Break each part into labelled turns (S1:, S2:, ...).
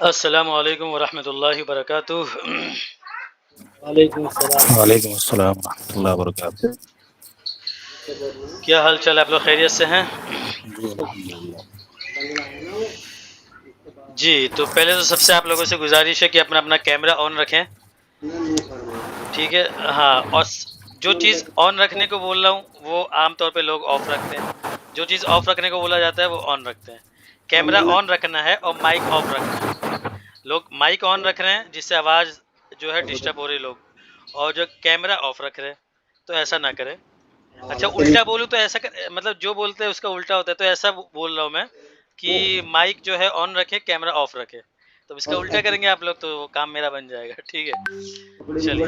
S1: अस्सलामु अलैकुम वरहमतुल्लाहि वबरकातुह।
S2: वालेकुम अस्सलाम।
S3: वालेकुम अस्सलाम रहमतुल्लाहि व बरकातुहू।
S1: क्या हाल चाल, आप लोग खैरियत से हैं?
S3: जी अल्हम्दुलिल्लाह।
S1: जी, तो पहले तो सबसे आप लोगों से गुजारिश है कि अपना अपना कैमरा ऑन रखें, ठीक है? हाँ, और जो चीज़ ऑन रखने को बोल रहा हूँ वो आमतौर पे लोग ऑफ रखते हैं, जो चीज़ ऑफ रखने को बोला जाता है वो ऑन रखते हैं। कैमरा ऑन रखना है और माइक ऑफ रखना है। लोग माइक ऑन रख रहे हैं जिससे आवाज़ जो है डिस्टर्ब हो रही लोग, और जो कैमरा ऑफ रख रहे हैं, तो ऐसा ना करें। अच्छा, उल्टा बोलूँ तो ऐसा मतलब जो बोलते हैं उसका उल्टा होता है, तो ऐसा बोल रहा हूँ मैं कि माइक जो है ऑन रखे, कैमरा ऑफ रखे। तो इसका उल्टा करेंगे आप लोग तो काम मेरा बन जाएगा, ठीक है? चलिए,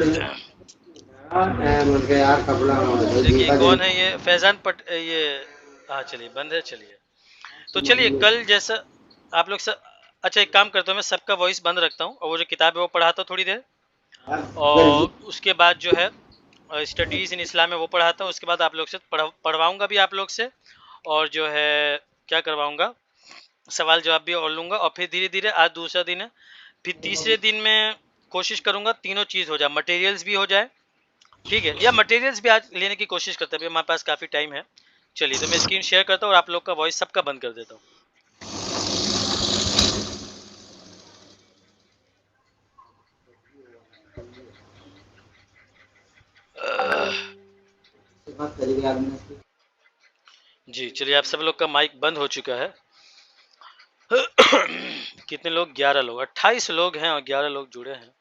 S1: देखिए कौन है ये, फैजान ये, हाँ चलिए बंद है, चलिए। तो चलिए कल जैसा आप लोग अच्छा एक काम करता हूँ, मैं सबका वॉइस बंद रखता हूँ और वो जो किताब है वो पढ़ाता हूँ थोड़ी देर, और उसके बाद जो है स्टडीज इन इस्लाम में वो पढ़ाता हूँ। उसके बाद आप लोग से पढ़वाऊंगा भी आप लोग से, और जो है क्या करवाऊंगा, सवाल जवाब भी और लूंगा। और फिर धीरे धीरे, आज दूसरा दिन है, फिर तीसरे दिन में कोशिश करूंगा तीनों चीज़ हो जाए, मटेरियल्स भी हो जाए, ठीक है? या मटेरियल्स भी आज लेने की कोशिश करते हैं, हमारे पास काफ़ी टाइम है। चलिए, तो मैं स्क्रीन शेयर करता हूँ और आप लोग का वॉइस सबका बंद कर देता हूँ। जी चलिए, आप सब लोग का माइक बंद हो चुका है। कितने लोग? 11 लोग, 28 लोग हैं और 11 लोग जुड़े हैं।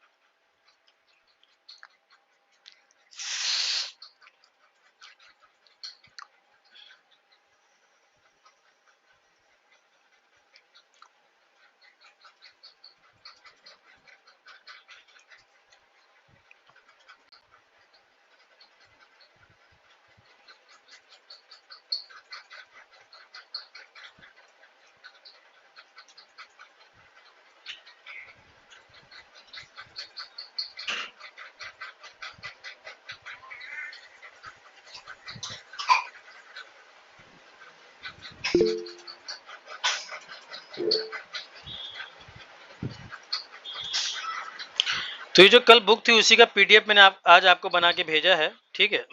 S1: तो ये जो कल बुक थी उसी का पीडीएफ मैंने आज आपको बना के भेजा है, ठीक है?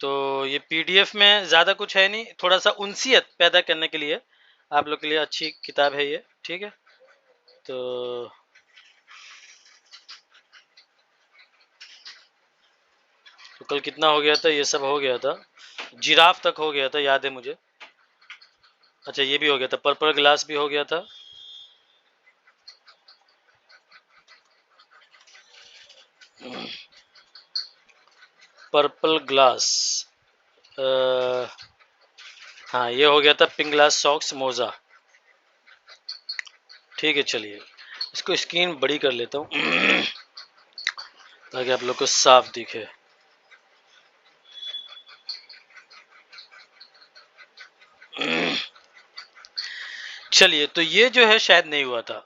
S1: तो ये पीडीएफ में ज़्यादा कुछ है नहीं, थोड़ा सा उनसियत पैदा करने के लिए आप लोग के लिए अच्छी किताब है ये, ठीक है? तो कल कितना हो गया था, ये सब हो गया था, जिराफ तक हो गया था, याद है मुझे। अच्छा, ये भी हो गया था, पर्पल ग्लास भी हो गया था। पर्पल ग्लास, हाँ ये हो गया था, पिंक ग्लास सॉक्स मोजा, ठीक है? चलिए, इसको स्क्रीन बड़ी कर लेता हूँ ताकि आप लोग को साफ दिखे। चलिए, तो ये जो है शायद नहीं हुआ था।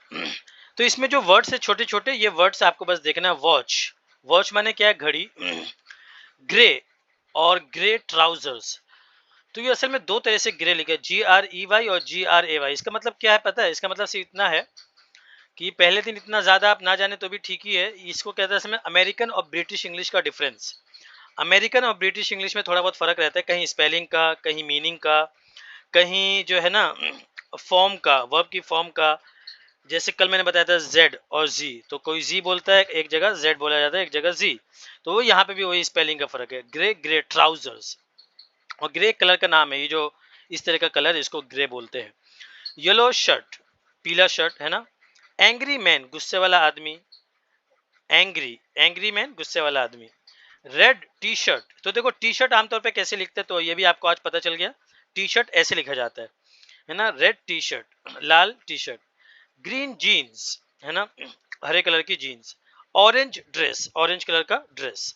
S1: तो इसमें जो वर्ड्स है छोटे छोटे, ये वर्ड्स आपको बस देखना है। वॉच, वॉच माने क्या है? घड़ी। ग्रे और ग्रे ट्राउजर्स, तो ये असल में दो तरह से ग्रे लिखे, GREY और GRAY। इसका मतलब क्या है पता है? इसका मतलब सिर्फ इतना है कि पहले दिन इतना ज्यादा आप ना जाने तो भी ठीक ही है। इसको कहते हैं असल में अमेरिकन और ब्रिटिश इंग्लिश का डिफरेंस। अमेरिकन और ब्रिटिश इंग्लिश में थोड़ा बहुत फर्क रहता है, कहीं स्पेलिंग का, कहीं मीनिंग का, कहीं जो है ना फॉर्म का, वर्ब की फॉर्म का। जैसे कल मैंने बताया था जेड और जी, तो कोई जी बोलता है एक जगह, जेड बोला जाता है एक जगह जी। तो वो यहाँ पे भी वही स्पेलिंग का फर्क है। ग्रे, ग्रे ट्राउजर्स, और ग्रे कलर का नाम है ये, जो इस तरह का कलर इसको ग्रे बोलते हैं। येलो शर्ट, पीला शर्ट है ना। एंग्री मैन, गुस्से वाला आदमी। एंग्री, एंग्री मैन, गुस्से वाला आदमी। रेड टी शर्ट, तो देखो टी शर्ट आमतौर पे कैसे लिखते हैं, तो ये भी आपको आज पता चल गया। टी शर्ट ऐसे लिखा जाता है ना, रेड टी शर्ट, लाल टी शर्ट। ग्रीन जीन्स, है ना, हरे कलर की jeans. Orange dress, orange colour का ड्रेस।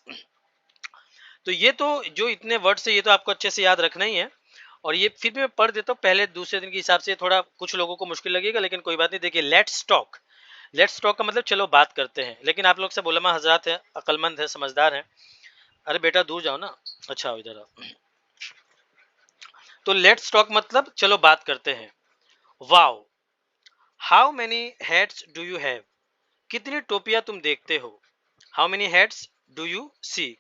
S1: तो ये तो जो इतने वर्ड्स है ये तो आपको अच्छे से याद रखना ही है। और ये फिर भी मैं पढ़ देता हूँ, पहले दूसरे दिन के हिसाब से थोड़ा कुछ लोगों को मुश्किल लगेगा, लेकिन कोई बात नहीं। देखिए, लेट्स टॉक, लेट्स टॉक का मतलब चलो बात करते हैं। लेकिन आप लोग सब उलमा हजरात हैं, अक्लमंद है, समझदार हैं। अरे बेटा दूर जाओ ना, अच्छा आओ इधर आओ। तो लेट्स टॉक मतलब चलो बात करते हैं। Wow, how many heads do you have, कितनी टोपियां तुम देखते हो। How many heads do you see,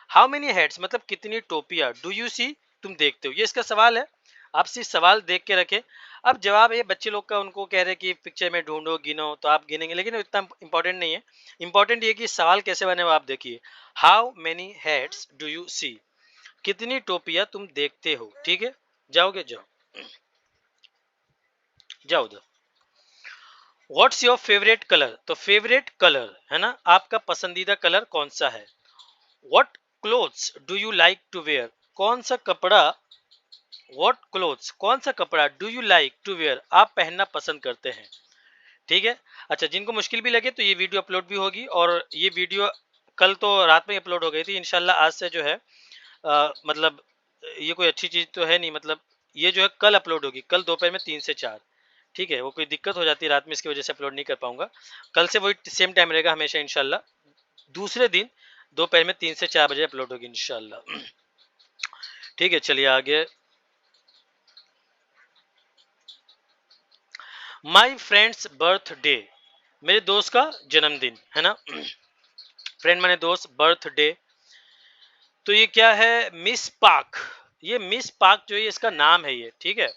S1: how many heads मतलब कितनी टोपियां, डू यू सी तुम देखते हो, ये इसका सवाल है। आप सिर्फ सवाल देख के रखें। अब जवाब ये बच्चे लोग का, उनको कह रहे कि पिक्चर में ढूंढो गिनो, तो आप गिनेंगे, लेकिन इतना इंपॉर्टेंट नहीं है। इंपॉर्टेंट ये कि सवाल कैसे बने वो आप देखिए। How many heads do you see, कितनी टोपियां तुम देखते हो। ठीक है, जाओगे, जाओ जाओ उधर। व्हाट्स योर फेवरेट कलर, तो फेवरेट कलर है ना, आपका पसंदीदा कलर कौन सा है। What clothes do you like to wear, कौन सा कपड़ा, व्हाट क्लोथ्स कौन सा कपड़ा, do you like to wear आप पहनना पसंद करते हैं। ठीक है। अच्छा, जिनको मुश्किल भी लगे तो ये वीडियो अपलोड भी होगी, और ये वीडियो कल तो रात में अपलोड हो गई थी, इंशाल्लाह आज से जो है मतलब ये कोई अच्छी चीज तो है नहीं, मतलब ये जो है कल अपलोड होगी, कल दोपहर में 3 से 4। ठीक है, वो कोई दिक्कत हो जाती है रात में, इसकी वजह से अपलोड नहीं कर पाऊंगा। कल से वही सेम टाइम रहेगा हमेशा इंशाल्लाह, दूसरे दिन दोपहर में 3 से 4 बजे अपलोड होगी इंशाल्लाह। ठीक है, चलिए आगे। माई फ्रेंड्स बर्थडे, मेरे दोस्त का जन्मदिन है ना। फ्रेंड माने दोस्त, बर्थडे, तो ये क्या है, मिस पाक। ये मिस पाक जो है इसका नाम है ये, ठीक है।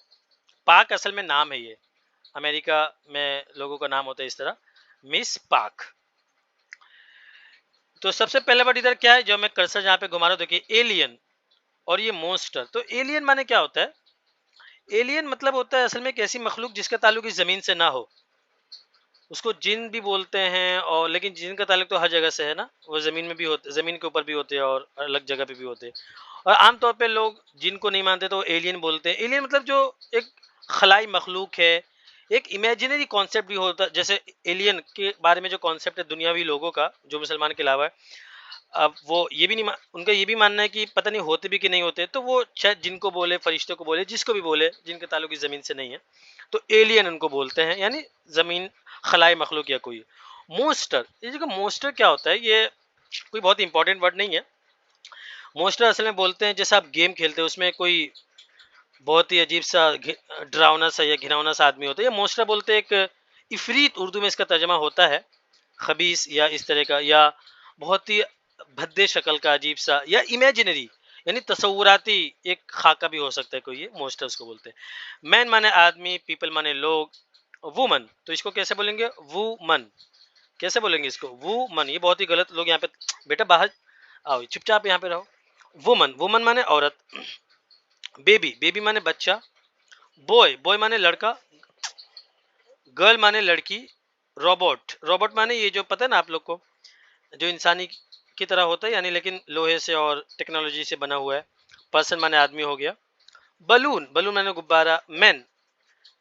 S1: पाक असल में नाम है ये, अमेरिका में लोगों का नाम होता है इस तरह, मिस पाक। तो सबसे पहला वर्ड इधर क्या है, जो मैं कर्सर जहां पे घुमा रहा हूं देखिए, एलियन और ये मोन्स्टर। तो एलियन माने क्या होता है, एलियन मतलब होता है असल में एक ऐसी मखलूक जिसका ताल्लुक इस जमीन से ना हो, उसको जिन भी बोलते हैं। और लेकिन जिन का ताल्लुक तो हर जगह से है ना, वो जमीन में भी होते, जमीन के ऊपर भी होते हैं और अलग जगह पे भी होते हैं। और आमतौर पे लोग जिनको नहीं मानते तो एलियन बोलते हैं। एलियन मतलब जो एक खलाई मखलूक है, एक इमेजिनरी कॉन्सेप्ट भी होता है। जैसे एलियन के बारे में जो कॉन्सेप्ट है दुनियावी लोगों का, जो मुसलमान के अलावा है, अब वो ये भी नहीं उनका ये भी मानना है कि पता नहीं होते भी कि नहीं होते, तो वो शायद जिनको बोले, फरिश्तों को बोले, जिसको भी बोले, जिनके ताल्लुक इस जमीन से नहीं है, तो एलियन उनको बोलते हैं, यानी जमीन खलाई मखलूक या कोई। मोस्टर, ये जो मोस्टर क्या होता है, ये कोई बहुत इंपॉर्टेंट वर्ड नहीं है। मोस्टर असल में बोलते हैं, जैसे आप गेम खेलते हैं उसमें कोई बहुत ही अजीब सा डरावना सा या घिनौना सा आदमी होता है, ये मोस्टर बोलते हैं। एक इफरीत उर्दू में इसका तर्जमा होता है, खबीस या इस तरह का, या बहुत ही भद्दे शक्ल का, अजीब सा, या इमेजिनरी यानी तसव्वुराती एक खाका भी हो सकता है कोई, ये मोस्टर उसको बोलते हैं। मैन माने आदमी, पीपल माने लोग, वुमन तो इसको कैसे बोलेंगे, वुमन, कैसे बोलेंगे इसको, वुमन। ये बहुत ही गलत लोग यहाँ पे, बेटा बाहर आओ, चुपचाप यहाँ पे रहो। वुमन, वुमन माने औरत। बेबी, बेबी माने बच्चा। बॉय, बॉय माने लड़का। गर्ल माने लड़की। रोबोट, रोबोट माने ये जो पता है ना आप लोग को, जो इंसानी की तरह होता है, यानी लेकिन लोहे से और टेक्नोलॉजी से बना हुआ है। पर्सन माने आदमी हो गया। बलून, बलून माने गुब्बारा। मैन,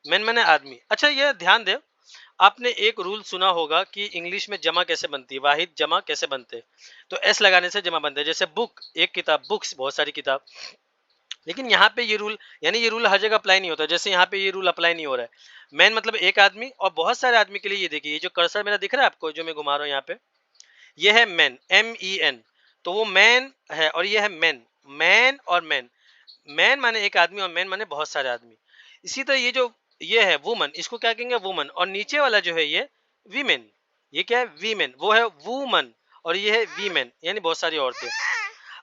S1: मैन माने आदमी। अच्छा, ये ध्यान दे, आपने एक रूल सुना होगा कि इंग्लिश में जमा कैसे बनती है, वाहिद जमा कैसे बनते हैं, तो एस लगाने से जमा बनते हैं। जैसे बुक, एक किताब, बुक्स बहुत सारी किताब। लेकिन यहाँ पे ये रूल, यानी ये रूल हर जगह अप्लाई नहीं होता, जैसे यहाँ पे ये रूल अप्लाई नहीं हो रहा है। मैन मतलब एक आदमी, और बहुत सारे आदमी के लिए, ये देखिए, ये जो कर्सर मेरा दिख रहा है आपको, जो मैं घुमा रहा हूँ यहाँ पे, ये है मैन, MEN, तो वो मैन है, और ये है मैन, मैन और मैन। मैन माने एक आदमी और मैन माने बहुत सारे आदमी। इसी तरह ये जो ये है वुमन, इसको क्या कहेंगे, वुमन। और नीचे वाला जो है ये वीमेन, ये क्या है, वीमेन, वो है वुमन, और ये है वीमेन, यानी बहुत सारी औरतें।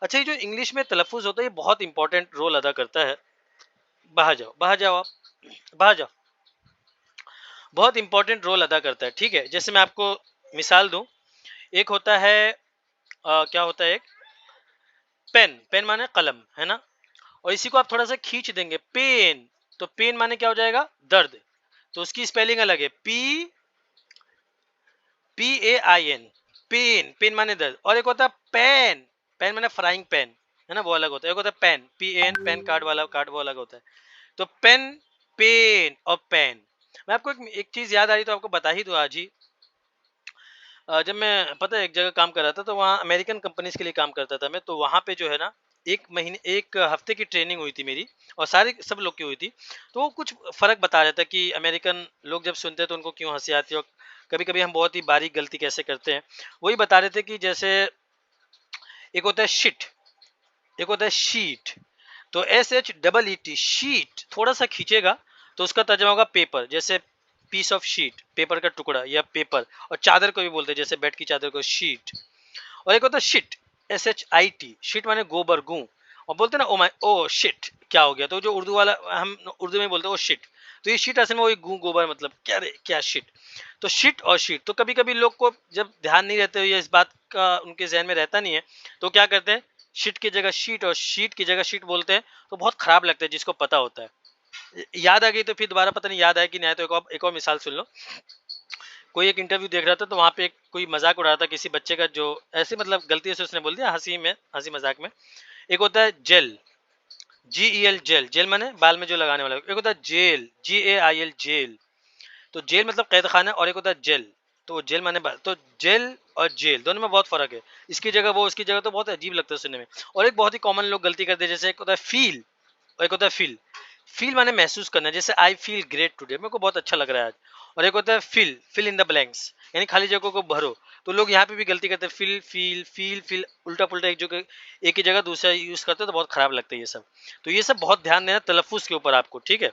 S1: अच्छा, ये जो इंग्लिश में तलफ़ुज़ होता है, ये बहुत इंपॉर्टेंट रोल अदा करता है। बाहर जाओ, बाहर जाओ, आप बाहर जाओ, बहुत इंपॉर्टेंट रोल अदा करता है। ठीक है, जैसे मैं आपको मिसाल दूं, एक होता है क्या होता है, एक पेन, पेन माने कलम है ना, और इसी को आप थोड़ा सा खींच देंगे, पेन, तो पेन माने क्या हो जाएगा, दर्द, तो उसकी स्पेलिंग अलग है, PAIN, पेन, पेन माने दर्द। और एक होता है पेन, पेन माने फ्राइंग पैन है ना, वो अलग होता है। एक होता है पेन, PAN, पेन कार्ड वाला, कार्ड वो अलग होता है। तो पेन, पेन और पेन। मैं आपको एक चीज याद आ रही तो आपको बता ही दूं आज ही। जब मैं पता है एक जगह काम कर रहा था, तो वहाँ अमेरिकन कंपनीज के लिए काम करता था मैं, तो वहाँ पे जो है ना, एक महीने, एक हफ्ते की ट्रेनिंग हुई थी मेरी, और सारे सब लोग की हुई थी। तो वो कुछ फर्क बता रहा था कि अमेरिकन लोग जब सुनते हैं तो उनको क्यों हंसी आती है, और कभी कभी हम बहुत ही बारीक गलती कैसे करते हैं। वही बता रहे थे कि जैसे एक होता है शिट, एक होता है शीट, तो SHEET, शीट थोड़ा सा खींचेगा तो उसका तर्जमा होगा पेपर, जैसे पीस ऑफ शीट, पेपर का टुकड़ा या पेपर। और चादर को भी बोलते हैं, जैसे बेड की चादर को शीट। और एक होता है शिट, SHIT, शिट माने गोबर, गूं। और बोलते हैं ना ओ माय, ओ शिट क्या हो गया, तो जो उर्दू वाला हम उर्दू में बोलते हैं ओ शिट, तो ये शिट असल में वही गूं गोबर, मतलब क्या रे क्या शिट। तो शिट और शीट, तो कभी कभी लोग को जब ध्यान नहीं रहते या इस बात का उनके जहन में रहता नहीं है, तो क्या करते हैं, शिट की जगह शीट और शीट की जगह शिट बोलते हैं, तो बहुत खराब लगता है जिसको पता होता है। याद आ गई तो फिर दोबारा पता नहीं याद आया कि नहीं आया, तो एक और मिसाल सुन लो। कोई एक इंटरव्यू देख रहा था, तो वहां पे कोई मजाक उड़ा रहा था किसी बच्चे का, जो ऐसे मतलब गलती से उसने बोल दिया हंसी में, हंसी मजाक में। एक होता है जेल, GEL, जेल, जेल माने बाल में जो लगाने वाला। एक होता है जेल, JAIL, जेल, तो जेल मतलब कैद खाना, और एक होता है जेल, तो जेल माने बाल। तो जेल और जेल दोनों में बहुत फर्क है, इसकी जगह वो उसकी जगह, तो बहुत अजीब लगता है सुनने में। और एक बहुत ही कॉमन लोग गलती करते हैं, जैसे एक होता है फील और एक होता है फील। फील माने महसूस करना, जैसे आई फील ग्रेट टुडे, मेरे को बहुत अच्छा लग रहा है आज। और एक होता है फिल इन द ब्लैंक्स, यानी खाली जगहों को भरो। तो लोग यहाँ पे भी गलती करते हैं, फिल फील फील फिल, उल्टा पुल्टा एक जगह, एक ही जगह दूसरा यूज करते हैं, तो बहुत खराब लगता है ये सब। तो ये सब बहुत ध्यान देना तलफ्फुज के ऊपर आपको, ठीक है।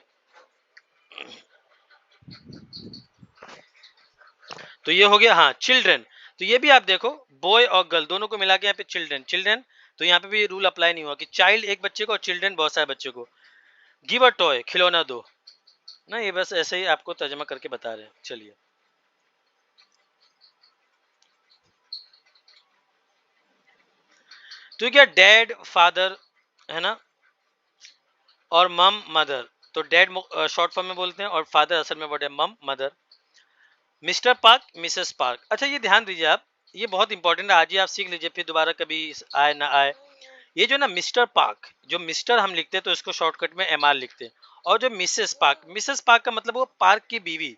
S1: तो ये हो गया, हाँ चिल्ड्रन। तो ये भी आप देखो, बॉय और गर्ल दोनों को मिला के यहाँ पे चिल्ड्रन चिल्ड्रन, तो यहाँ पे भी रूल अप्लाई नहीं हुआ कि चाइल्ड एक बच्चे को और चिल्ड्रन बहुत सारे बच्चे को। गिव अ टॉय, खिलौना दो ना, ये बस ऐसे ही आपको तर्जमा करके बता रहे हैं। चलिए, तो क्या डैड फादर है ना, और मम मदर। तो डैड शॉर्ट फॉर्म में बोलते हैं, और फादर असल में वर्ड है मम mother. Mister park, Mrs park. अच्छा ये ध्यान दीजिए आप, ये बहुत इंपॉर्टेंट है, आज ही आप सीख लीजिए, फिर दोबारा कभी आए ना आए। ये जो ना मिस्टर पार्क, जो मिस्टर हम लिखते हैं तो इसको शॉर्टकट में MR लिखते हैं। और जो मिसेस पार्क का मतलब वो पार्क की बीवी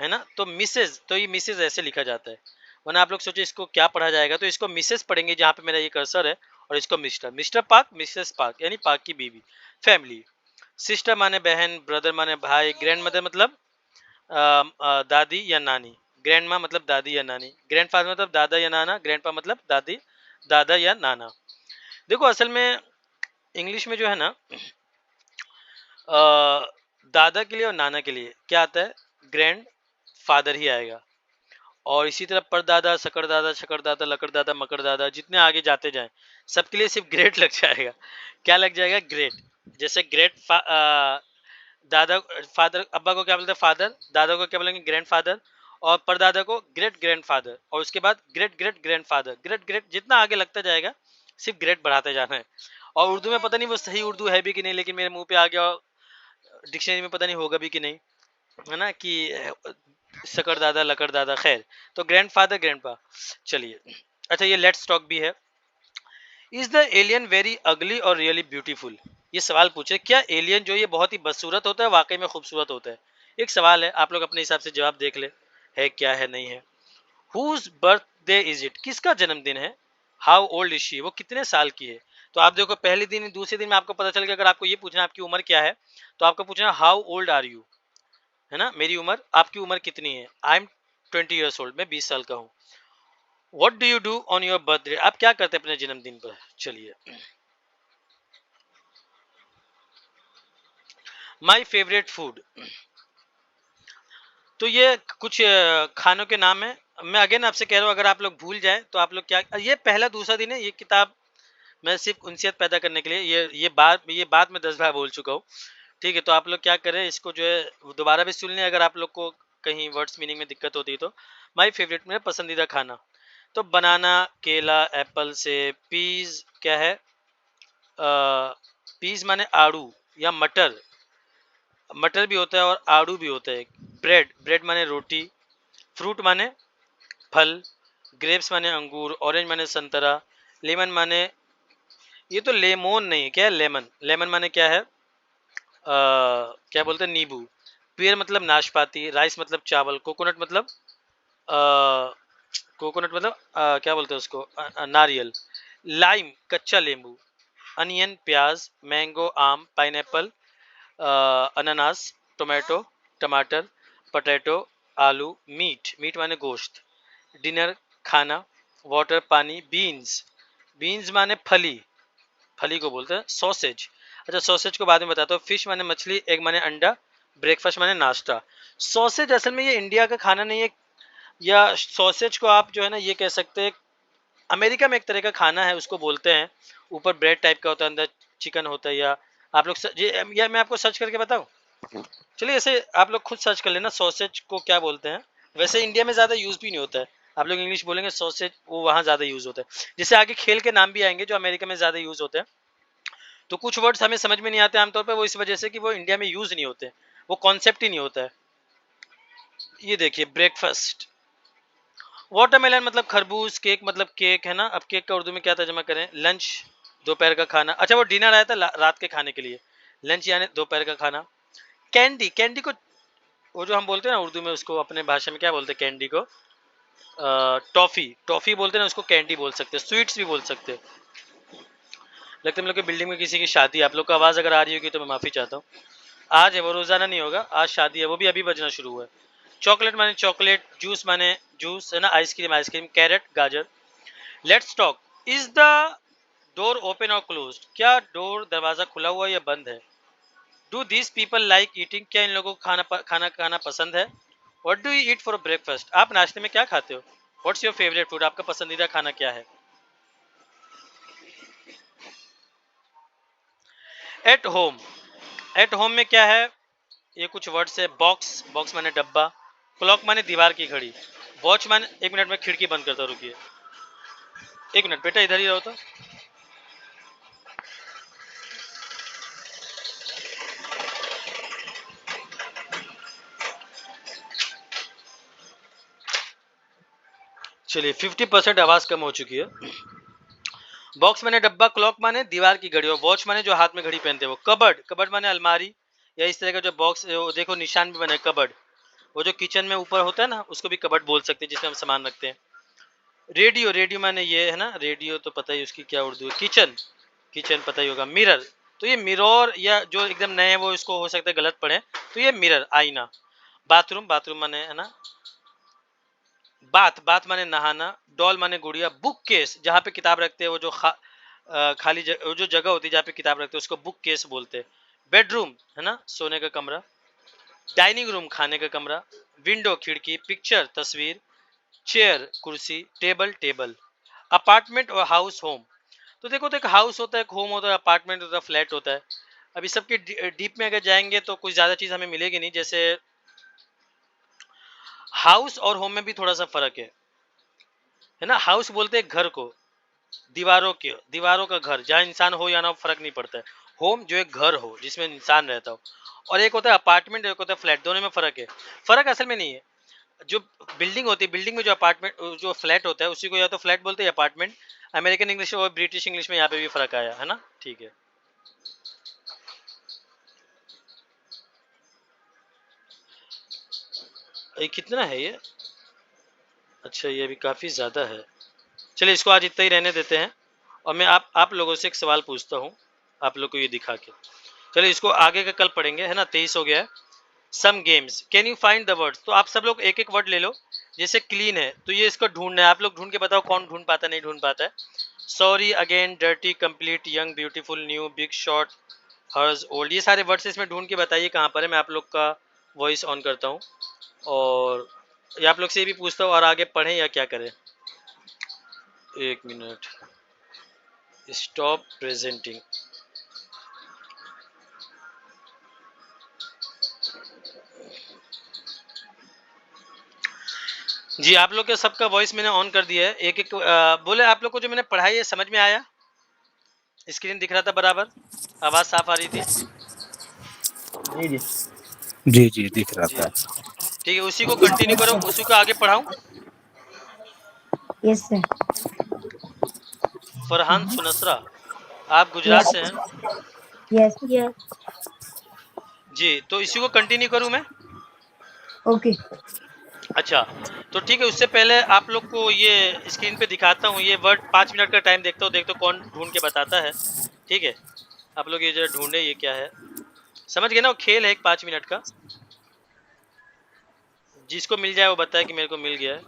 S1: है ना, तो मिसेज, तो ये मिसेज ऐसे लिखा जाता है। वरना आप लोग सोचे इसको क्या पढ़ा जाएगा, तो इसको मिसेस पढ़ेंगे जहाँ पे मेरा ये कर्सर है, और इसको mister, mister park, Mrs park, यानी पार्क की बीवी। फैमिली, सिस्टर माने बहन, ब्रदर माने भाई, ग्रैंड मदर मतलब दादी या नानी, ग्रैंड माँ मतलब दादी या नानी, ग्रैंड फादर मतलब दादा या नाना, ग्रैंड पा मतलब दादी दादा या नाना। देखो असल में इंग्लिश में जो है ना, दादा के लिए और नाना के लिए क्या आता है, ग्रैंड फादर ही आएगा। और इसी तरह परदादा, सकरदादा, शकरदादा, लकड़दादा, मकरदादा, जितने आगे जाते जाएं सबके लिए सिर्फ ग्रेट लग जाएगा। क्या लग जाएगा, ग्रेट। जैसे दादा, फादर, अब्बा को क्या बोलते हैं, फादर। दादा को क्या बोलेंगे, ग्रैंड फादर। और परदादा को ग्रेट ग्रैंड फादर। और उसके बाद great great grand father, great great, जितना आगे लगता जाएगा सिर्फ ग्रेट बढ़ाते जाना है। और उर्दू में पता नहीं वो सही उर्दू है भी कि नहीं, लेकिन मेरे मुंह पे आ गया, डिक्शनरी में पता नहीं होगा भी कि नहीं, है ना, कि सकड़ दादा, लकड़ दादा, खैर। तो ग्रैंड फादर, ग्रैंड पा। चलिए, अच्छा ये लेट्स टॉक भी है। Is the alien very ugly और रियली ब्यूटीफुल। ये सवाल पूछे, क्या एलियन जो ये बहुत ही बदसूरत होता है, वाकई में खूबसूरत होता है। एक सवाल है, आप लोग अपने हिसाब से जवाब देख ले, है क्या है नहीं है। हुज बर्थडे इज इट, किसका जन्मदिन है। हाउ ओल्ड इज शी, वो कितने साल की है। तो आप देखो पहले दिन दूसरे दिन में आपको पता चल गया, अगर आपको ये पूछना आपकी उम्र क्या है, तो आपको पूछना हाउ ओल्ड आर यू, है ना, मेरी उम्र, आपकी उम्र कितनी है। आई एम 20 years old, मैं 20 साल का हूँ। What do you do on your birthday, आप क्या करते हैं अपने जन्मदिन पर। चलिए, माई फेवरेट फूड, तो ये कुछ खानों के नाम है। मैं अगेन आपसे कह रहा हूँ, अगर आप लोग भूल जाए तो आप लोग क्या, ये पहला दूसरा दिन है, ये किताब मैं सिर्फ उनसियत पैदा करने के लिए, ये बात मैं 10 बार बोल चुका हूँ, ठीक है। तो आप लोग क्या करें, इसको जो है दोबारा भी सुन लें, अगर आप लोग को कहीं वर्ड्स मीनिंग में दिक्कत होती है तो। माई फेवरेट, मेरा पसंदीदा खाना, तो बनाना, केला, एप्पल से, पीज क्या है, पीज माने आड़ू या मटर, मटर भी होता है और आड़ू भी होता है। ब्रेड, ब्रेड माने रोटी। फ्रूट माने फल। ग्रेप्स माने अंगूर। ऑरेंज माने संतरा। लेमन माने, ये तो लेमोन नहीं है, क्या है, लेमन, लेमन माने क्या है, क्या बोलते हैं, नींबू। पेयर मतलब नाशपाती। राइस मतलब चावल। कोकोनट मतलब कोकोनट मतलब क्या बोलते हैं उसको, नारियल। लाइम कच्चा नींबू। अनियन प्याज। मैंगो आम। पाइनएप्पल अनानास। टोमेटो टमाटर। पोटैटो आलू। मीट, मीट माने गोश्त। डिनर खाना। वाटर पानी। बीन्स, बीन्स माने फली, फली को बोलते हैं। सॉसेज, अच्छा सॉसेज को बाद में बताता हूँ। फिश माने मछली। एग माने अंडा। ब्रेकफास्ट माने नाश्ता। सॉसेज असल में ये इंडिया का खाना नहीं है, या सॉसेज को आप जो है ना ये कह सकते हैं अमेरिका में एक तरह का खाना है, उसको बोलते हैं। ऊपर ब्रेड टाइप का होता है, अंदर चिकन होता है। या आप लोग या मैं आपको सर्च करके बताऊं? चलिए ऐसे आप लोग खुद सर्च कर लेना सॉसेज को क्या बोलते हैं। वैसे इंडिया में ज़्यादा यूज़ भी नहीं होता है। आप लोग इंग्लिश बोलेंगे सॉसेज, वो वहाँ ज़्यादा यूज़ होता है। जैसे आगे खेल के नाम भी आएंगे जो अमेरिका में ज़्यादा यूज़ होते हैं। तो कुछ वर्ड्स हमें समझ में नहीं आते आमतौर पर, वो इस वजह से कि वो इंडिया में यूज़ नहीं होते, वो कॉन्सेप्ट ही नहीं होता है। ये देखिए ब्रेकफास्ट, वाटरमेलन मतलब खरबूज, केक मतलब केक है ना। अब केक का उर्दू में क्या तर्जमा करें? लंच, दोपहर का खाना। अच्छा वो डिनर आया था रात के खाने के लिए, लंच यानी दोपहर का खाना। कैंडी, कैंडी को वो जो हम बोलते हैं ना उर्दू में, उसको अपने भाषा में क्या बोलते हैं कैंडी को? टॉफी, टॉफी बोलते हैं ना उसको, कैंडी बोल सकते हैं, स्वीट्स भी बोल सकते हैं। लगता है हम लोग की बिल्डिंग में किसी की शादी, आप लोग को आवाज़ अगर आ रही होगी तो मैं माफ़ी चाहता हूँ। आज है, वो रोज़ाना नहीं होगा, आज शादी है, वो भी अभी बजना शुरू हुआ है। चॉकलेट माने चॉकलेट, जूस माने जूस है ना, आइसक्रीम आइसक्रीम, कैरेट गाजर। Let's talk, is the door open और क्लोज्ड? क्या डोर दरवाजा खुला हुआ है या बंद है? Do this people like eating? क्या इन लोगों को खाना खाना पसंद है? What do you eat for breakfast? आप नाश्ते में क्या खाते हो? What's your favourite food? आपका पसंदीदा खाना क्या है? एट होम, एट होम में क्या है? ये कुछ वर्ड्स है। बॉक्स, बॉक्स माने डब्बा। क्लॉक माने दीवार की घड़ी। वॉच माने, एक मिनट में खिड़की बंद करता, रुकिए एक मिनट बेटा, इधर ही रहो तो। चलिए 50% आवाज कम हो चुकी है। बॉक्स माने डब्बा, क्लॉक माने दीवार की घड़ी, और वॉच माने जो हाथ में घड़ी पहनते हैं वो। कबर्ड, कबर्ड माने अलमारी या इस तरह का जो बॉक्स, देखो निशान भी बने कबर्ड, वो जो किचन में ऊपर होता है ना उसको भी कबर्ड बोल सकते हैं, जिसमें हम सामान रखते हैं। रेडियो, रेडियो माने ये है ना, रेडियो तो पता ही उसकी क्या उर्दू है। किचन, किचन पता ही होगा। मिरर, तो ये मिरर या जो एकदम नए हैं वो इसको हो सकता है गलत पढ़े, तो ये मिरर आईना। बाथरूम, बाथरूम माने है ना बाथ, बाथ माने नहाना। डॉल माने गुड़िया। बुक केस, जहाँ पे किताब रखते हैं, वो जो खाली वो जो जगह होती है जहाँ पे किताब रखते हैं उसको बुक केस बोलते हैं। बेडरूम है ना सोने का कमरा। डाइनिंग रूम खाने का कमरा। विंडो खिड़की। पिक्चर तस्वीर। चेयर कुर्सी। Table table. अपार्टमेंट और हाउस होम, तो देखो तो एक हाउस होता है, एक होम होता है, अपार्टमेंट होता है, फ्लैट होता है। अभी सबके डीप में अगर जाएंगे तो कुछ ज़्यादा चीज़ हमें मिलेगी नहीं। जैसे हाउस और होम में भी थोड़ा सा फर्क है ना। हाउस बोलते हैं घर को, दीवारों के, दीवारों का घर, जहाँ इंसान हो या ना हो फर्क नहीं पड़ता है। होम जो एक घर हो जिसमें इंसान रहता हो, और एक होता है अपार्टमेंट, एक होता है फ्लैट, दोनों में फर्क है। फर्क असल में नहीं है। जो बिल्डिंग होती है, बिल्डिंग में जो अपार्टमेंट जो फ्लैट होता है उसी को या तो फ्लैट बोलते हैं या अपार्टमेंट। अमेरिकन इंग्लिश और ब्रिटिश इंग्लिश में यहाँ पे भी फर्क आया है ना, ठीक है। ये कितना है ये? अच्छा ये भी काफ़ी ज़्यादा है। चलिए इसको आज इतना ही रहने देते हैं, और मैं आप लोगों से एक सवाल पूछता हूँ, आप लोग को ये दिखा के। चलिए इसको आगे का कल पढ़ेंगे, है ना, 23 हो गया है। Some games, can you find the words? तो आप सब लोग एक एक वर्ड ले लो। जैसे क्लीन है तो ये इसको ढूंढना है, आप लोग ढूंढ के बताओ कौन ढूंढ पाता नहीं ढूंढ पाता है। Sorry, again, dirty, complete, young, beautiful, new, big, short, हर्ज, ओल्ड, ये सारे वर्ड्स इसमें ढूंढ के बताइए कहाँ पर है। मैं आप लोग का वॉइस ऑन करता हूँ, और ये आप लोग से भी पूछता हूँ, और आगे पढ़ें या क्या करें? एक मिनट, स्टॉप प्रेजेंटिंग। जी आप लोग के सबका वॉइस मैंने ऑन कर दिया है। एक एक बोले आप लोग को जो मैंने पढ़ाई है समझ में आया? स्क्रीन दिख रहा था बराबर? आवाज़ साफ आ रही थी?
S2: जी जी।
S3: जी जी दिख रहा
S1: जी
S3: था।
S1: ठीक है, उसी को कंटिन्यू करो, उसी को आगे पढ़ाऊँ।
S4: Yes sir.
S1: फरहान सुनसरा, आप गुजरात
S4: यस
S1: से हैं?
S4: Yes yes.
S1: जी, तो इसी को कंटिन्यू करूँ मैं?
S4: ओके।
S1: अच्छा, तो ठीक है, उससे पहले आप लोग को ये स्क्रीन पे दिखाता हूँ ये वर्ड। 5 मिनट का टाइम देखता हूँ, देखते हो कौन ढूंढ के बताता है। ठीक है, आप लोग ये जो ढूंढे ये क्या है, समझ गए ना? वो खेल है एक 5 मिनट का, जिसको मिल जाए वो बताए कि मेरे को मिल गया है।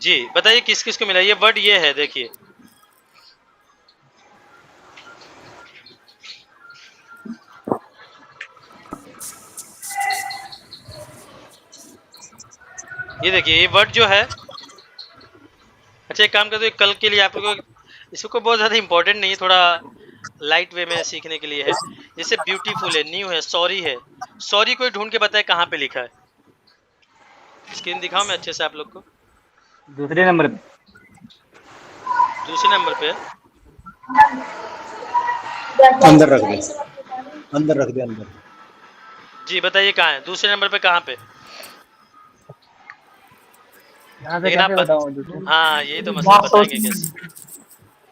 S1: जी बताइए किस किस को मिला। ये वर्ड ये है, देखिए ये देखिए ये वर्ड जो है। अच्छा एक काम कर दो, कल के लिए आप लोगों को इसको बहुत ज़्यादा इंपॉर्टेंट नहीं है, थोड़ा लाइट वे में सीखने के लिए है। जैसे ब्यूटीफुल है, न्यू है, सॉरी है। सॉरी कोई ढूंढ के बताए कहाँ पे लिखा है। स्क्रीन दिखाऊं मैं अच्छे से आप लोग को।
S2: दूसरे नंबर पे।
S1: दूसरे नंबर पे है।
S3: अंदर रख दे, अंदर रख दे, अंदर।
S1: जी बताइए कहाँ है, दूसरे नंबर पे कहाँ पे।
S2: यहाँ से
S1: लेकिन आप
S2: कैसे बताऊँ दूसरे?
S1: हाँ यही तो मसला, बताएंगे कैसे,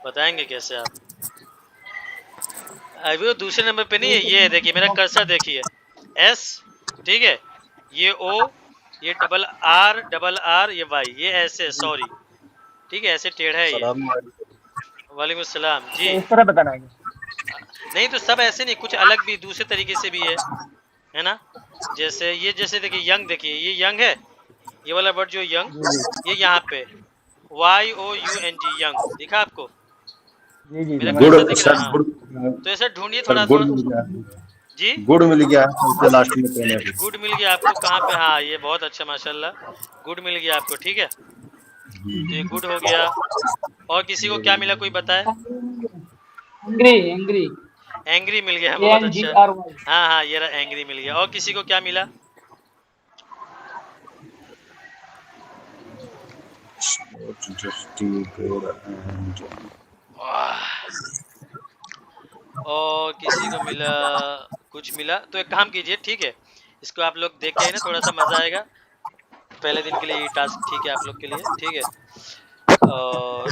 S1: बताएंगे कैसे आप। अभी वो दूसरे नंबर पे नहीं है, ये है देखिए मेरा कर्सर देखिए, एस, ठीक है, ये ओ, ये डबल आर, ये वाई, ये ऐसे सॉरी, ठीक है, ऐसे टेढ़ा है ये।
S3: सलाम वालेकुम।
S1: वालेकुम सलाम जी।
S2: तो इस तरह बताना है।
S1: नहीं तो सब ऐसे नहीं, कुछ अलग भी दूसरे तरीके से भी है ना। जैसे ये, जैसे देखिए यंग, देखिए ये यंग है, ये वाला वर्ड जो यंग, ये यहाँ पे YOUNG, यंग दिखा आपको,
S2: जी जी
S1: मेरा
S2: समझ
S3: गुड़
S1: कर्सर
S2: गया।
S1: दिख रहा
S3: सर,
S1: है हाँ।
S3: गुड़।
S1: तो ऐसा ढूंढिए
S3: सर
S1: थोड़ा
S3: गुड़
S1: थोड़ा।
S3: मिल गया,
S1: जी
S3: गुड़ मिल गया सबसे लास्ट में कहने पे।
S1: गुड मिल गया आपको कहाँ पे, हाँ ये बहुत अच्छा माशाल्लाह, गुड मिल गया आपको, ठीक है। तो ये गुड हो गया। और किसी को क्या मिला, कोई बताए।
S2: Angry angry.
S1: एंग्री मिल गया, बहुत अच्छा।
S2: ANGRY।
S1: हाँ हाँ ये रहा, एंग्री मिल गया। और किसी को क्या मिला। और किसी को मिला, कुछ मिला। तो एक काम कीजिए, ठीक है, इसको आप लोग देख के आए ना, थोड़ा सा मजा आएगा। पहले दिन के लिए ये टास्क ठीक है आप लोग के लिए, ठीक है। और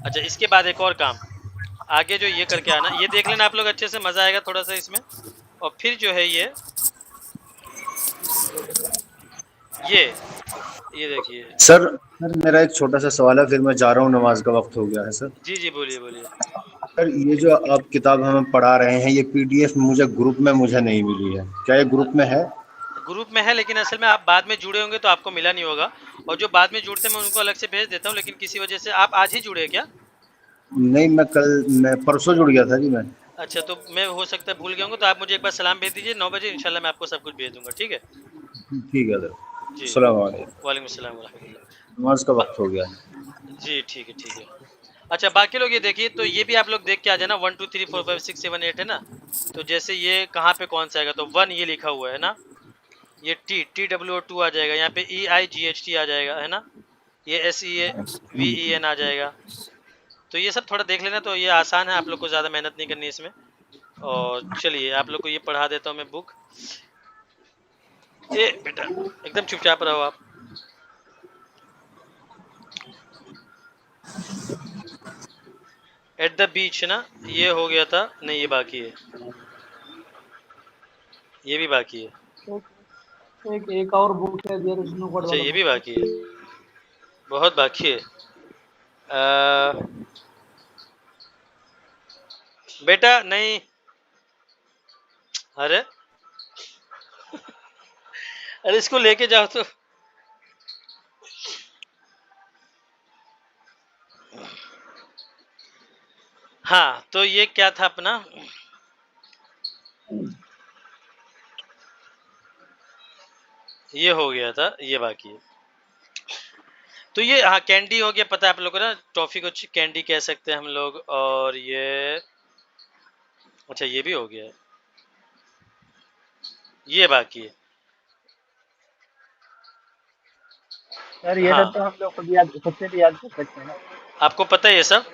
S1: अच्छा इसके बाद एक और काम, आगे जो ये करके आना, ये देख लेना आप लोग अच्छे से, मजा आएगा थोड़ा सा इसमें। और फिर जो है ये ये देखिए।
S3: सर, सर मेरा एक छोटा सा सवाल है, फिर मैं जा रहा हूँ, नमाज का वक्त हो गया है सर।
S1: जी जी बोलिए बोलिए।
S3: सर ये जो आप किताब हमें पढ़ा रहे हैं, ये पीडीएफ मुझे ग्रुप में मुझे नहीं मिली है, क्या ये ग्रुप में है?
S1: ग्रुप में है, लेकिन असल में आप बाद में जुड़े होंगे तो आपको मिला नहीं होगा। और जो बाद में जुड़ते हैं मैं उनको अलग से भेज देता हूँ, लेकिन किसी वजह से आप आज ही जुड़े क्या।
S3: नहीं, मैं परसों जुड़ गया था जी मैं।
S1: अच्छा तो मैं हो सकता है भूल गया हूँ, तो आप मुझे एक बार सलाम भेज दीजिए, 9 बजे इंशाल्लाह मैं आपको सब कुछ भेज दूंगा, ठीक है।
S3: ठीक है सर।
S1: जी
S3: अस्सलाम वालेकुम।
S1: वालेकुम सलाम वरहमतुल्लाह।
S3: नमाज का
S1: बा-
S3: वक्त हो गया।
S1: जी ठीक है ठीक है। अच्छा बाकी लोग ये देखिए, तो ये भी आप लोग देख के आ जाना, 1 2 3 4 5 6 7 8 है ना। तो जैसे ये कहाँ पे कौन सा आएगा, तो 1 ये लिखा हुआ है ना, ये TWO2 आ जाएगा, यहाँ पे EIGHT आ जाएगा, है ना। ये SEAVEN आ जाएगा। तो ये सब थोड़ा देख लेना, तो ये आसान है, आप लोग को ज़्यादा मेहनत नहीं करनी इसमें। और चलिए आप लोग को ये पढ़ा देता हूँ मैं बुक। ए बेटा एकदम चुपचाप रहो आप। एट द बीच ना, ये हो गया था, नहीं ये बाकी है, ये भी बाकी है।
S2: एक एक और बुक है देयर इज नो गॉड
S1: अच्छा
S2: वाला
S1: ये भी
S2: बुक।
S1: बाकी है, बहुत बाकी है। अ, बेटा नहीं, अरे अरे इसको लेके जाओ तो। हाँ तो ये क्या था अपना, ये हो गया था, ये बाकी है। तो ये हाँ कैंडी हो गया, पता है आप लोगों को ना, टॉफी को कैंडी कह सकते हैं हम लोग। और ये अच्छा ये भी हो गया है, ये बाकी है।
S2: सर ये सब
S1: हाँ
S2: तो हम लोग खुद याद, खुद से भी याद कर सकते हैं ना।
S1: आपको पता है ये सब।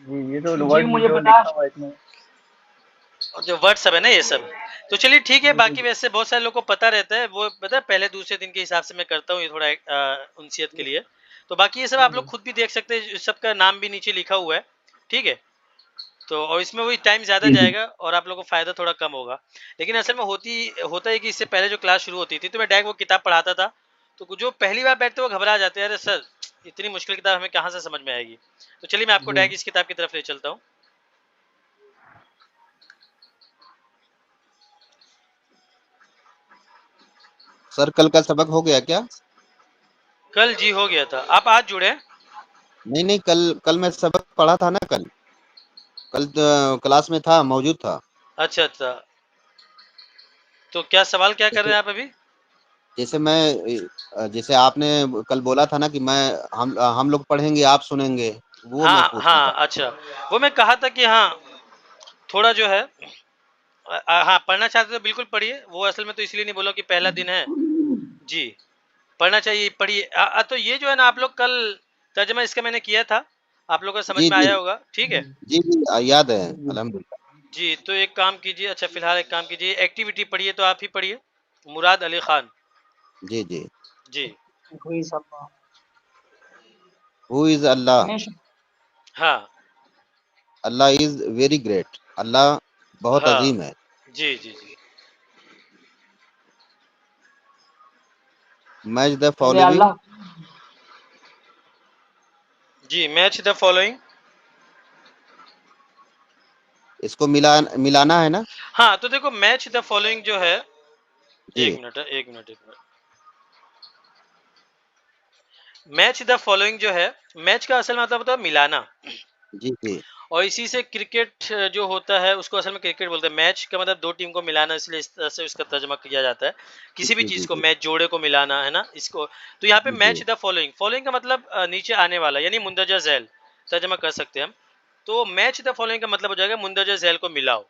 S2: जी ये तो जी वर्ड मुझे जो पता लिखा हुआ है इसमें।
S1: और जो वर्ड सब है ना ये सब। तो चलिए ठीक है,
S2: जी
S1: बाकी
S2: जी
S1: वैसे बहुत सारे लोग को पता रहता है, वो पता है पहले दूसरे दिन के हिसाब से मैं करता हूँ ये थोड़ा उनसियत के लिए। तो बाकी ये सब
S2: जी
S1: आप लोग
S2: जी
S1: खुद भी देख सकते हैं, इस सब का नाम भी नीचे लिखा हुआ है, ठीक है। तो और इसमें वही टाइम ज़्यादा
S3: जी जी।
S1: जाएगा और आप लोगों को फ़ायदा थोड़ा कम होगा। लेकिन असल में होता है कि इससे पहले जो क्लास शुरू होती थी तो मैं डायरेक्ट वो किताब पढ़ाता था। तो जो पहली बार बैठते वो घबरा जाते हैं, अरे सर इतनी मुश्किल किताब हमें कहाँ से समझ में आएगी। तो चलिए मैं आपको
S2: जी।
S1: डायरेक्ट इस किताब की तरफ ले चलता हूँ।
S5: सर कल का सबक हो गया क्या?
S1: कल जी हो गया था। आप आज जुड़े?
S5: नहीं नहीं, कल मैं सबक पढ़ा था ना। कल क्लास में था, मौजूद था।
S1: अच्छा अच्छा, तो क्या सवाल क्या कर रहे हैं आप अभी?
S5: जैसे जैसे आपने कल बोला था ना कि हम लोग पढ़ेंगे, आप सुनेंगे, वो मैं
S1: हाँ
S5: पूछना
S1: हाँ,
S5: चाहता
S1: अच्छा, वो मैं कहा था कि हाँ, थोड़ा जो है हाँ, पढ़ना चाहते तो बिल्कुल पढ़िए। वो असल में तो इसलिए नहीं बोला कि पहला दिन है जी, पढ़ना चाहिए, पढ़िए। तो ये जो है ना, आप लोग कल तर्जमा इसका मैंने किया था, आप लोग को समझ
S5: जी
S1: में
S5: जी
S1: आया होगा, ठीक है
S5: जी जी, याद है अल्हम्दुलिल्लाह।
S1: जी। तो एक काम कीजिए, अच्छा फिलहाल एक काम कीजिए, एक्टिविटी पढ़िए, तो आप ही पढ़िए, मुराद अली खान
S5: जी जी।
S1: जी।
S5: Who is Allah?
S1: हाँ
S5: Allah is very great. Allah बहुत
S1: हाँ,
S5: अजीम है।
S1: जी जी जी
S5: मैच द फॉलोइंग।
S1: जी। मैच द फॉलोइंग,
S5: इसको मिलाना है ना?
S1: हाँ तो देखो, मैच द फॉलोइंग जो है,
S5: जी
S1: एक मिनट है, एक मिनट, एक मिनट। मैच द फॉलोइंग जो है, मैच का असल मतलब होता है मिलाना,
S5: जी जी
S1: और इसी से क्रिकेट जो होता है उसको असल में क्रिकेट बोलते हैं। मैच का मतलब दो टीम को मिलाना, इसलिए इस तरह से उसका तर्जमा किया जाता है, किसी भी
S5: जी
S1: चीज
S5: जी
S1: को
S5: जी
S1: मैच जोड़े को मिलाना है ना इसको। तो यहाँ पे
S5: जी
S1: मैच द फॉलोइंग, फॉलोइंग का मतलब नीचे आने वाला, यानी मुंदरजा झैल तर्जमा कर सकते हैं हम। तो मैच द फॉलोइंग का मतलब हो जाएगा मुंदरजा झैल को मिलाओ।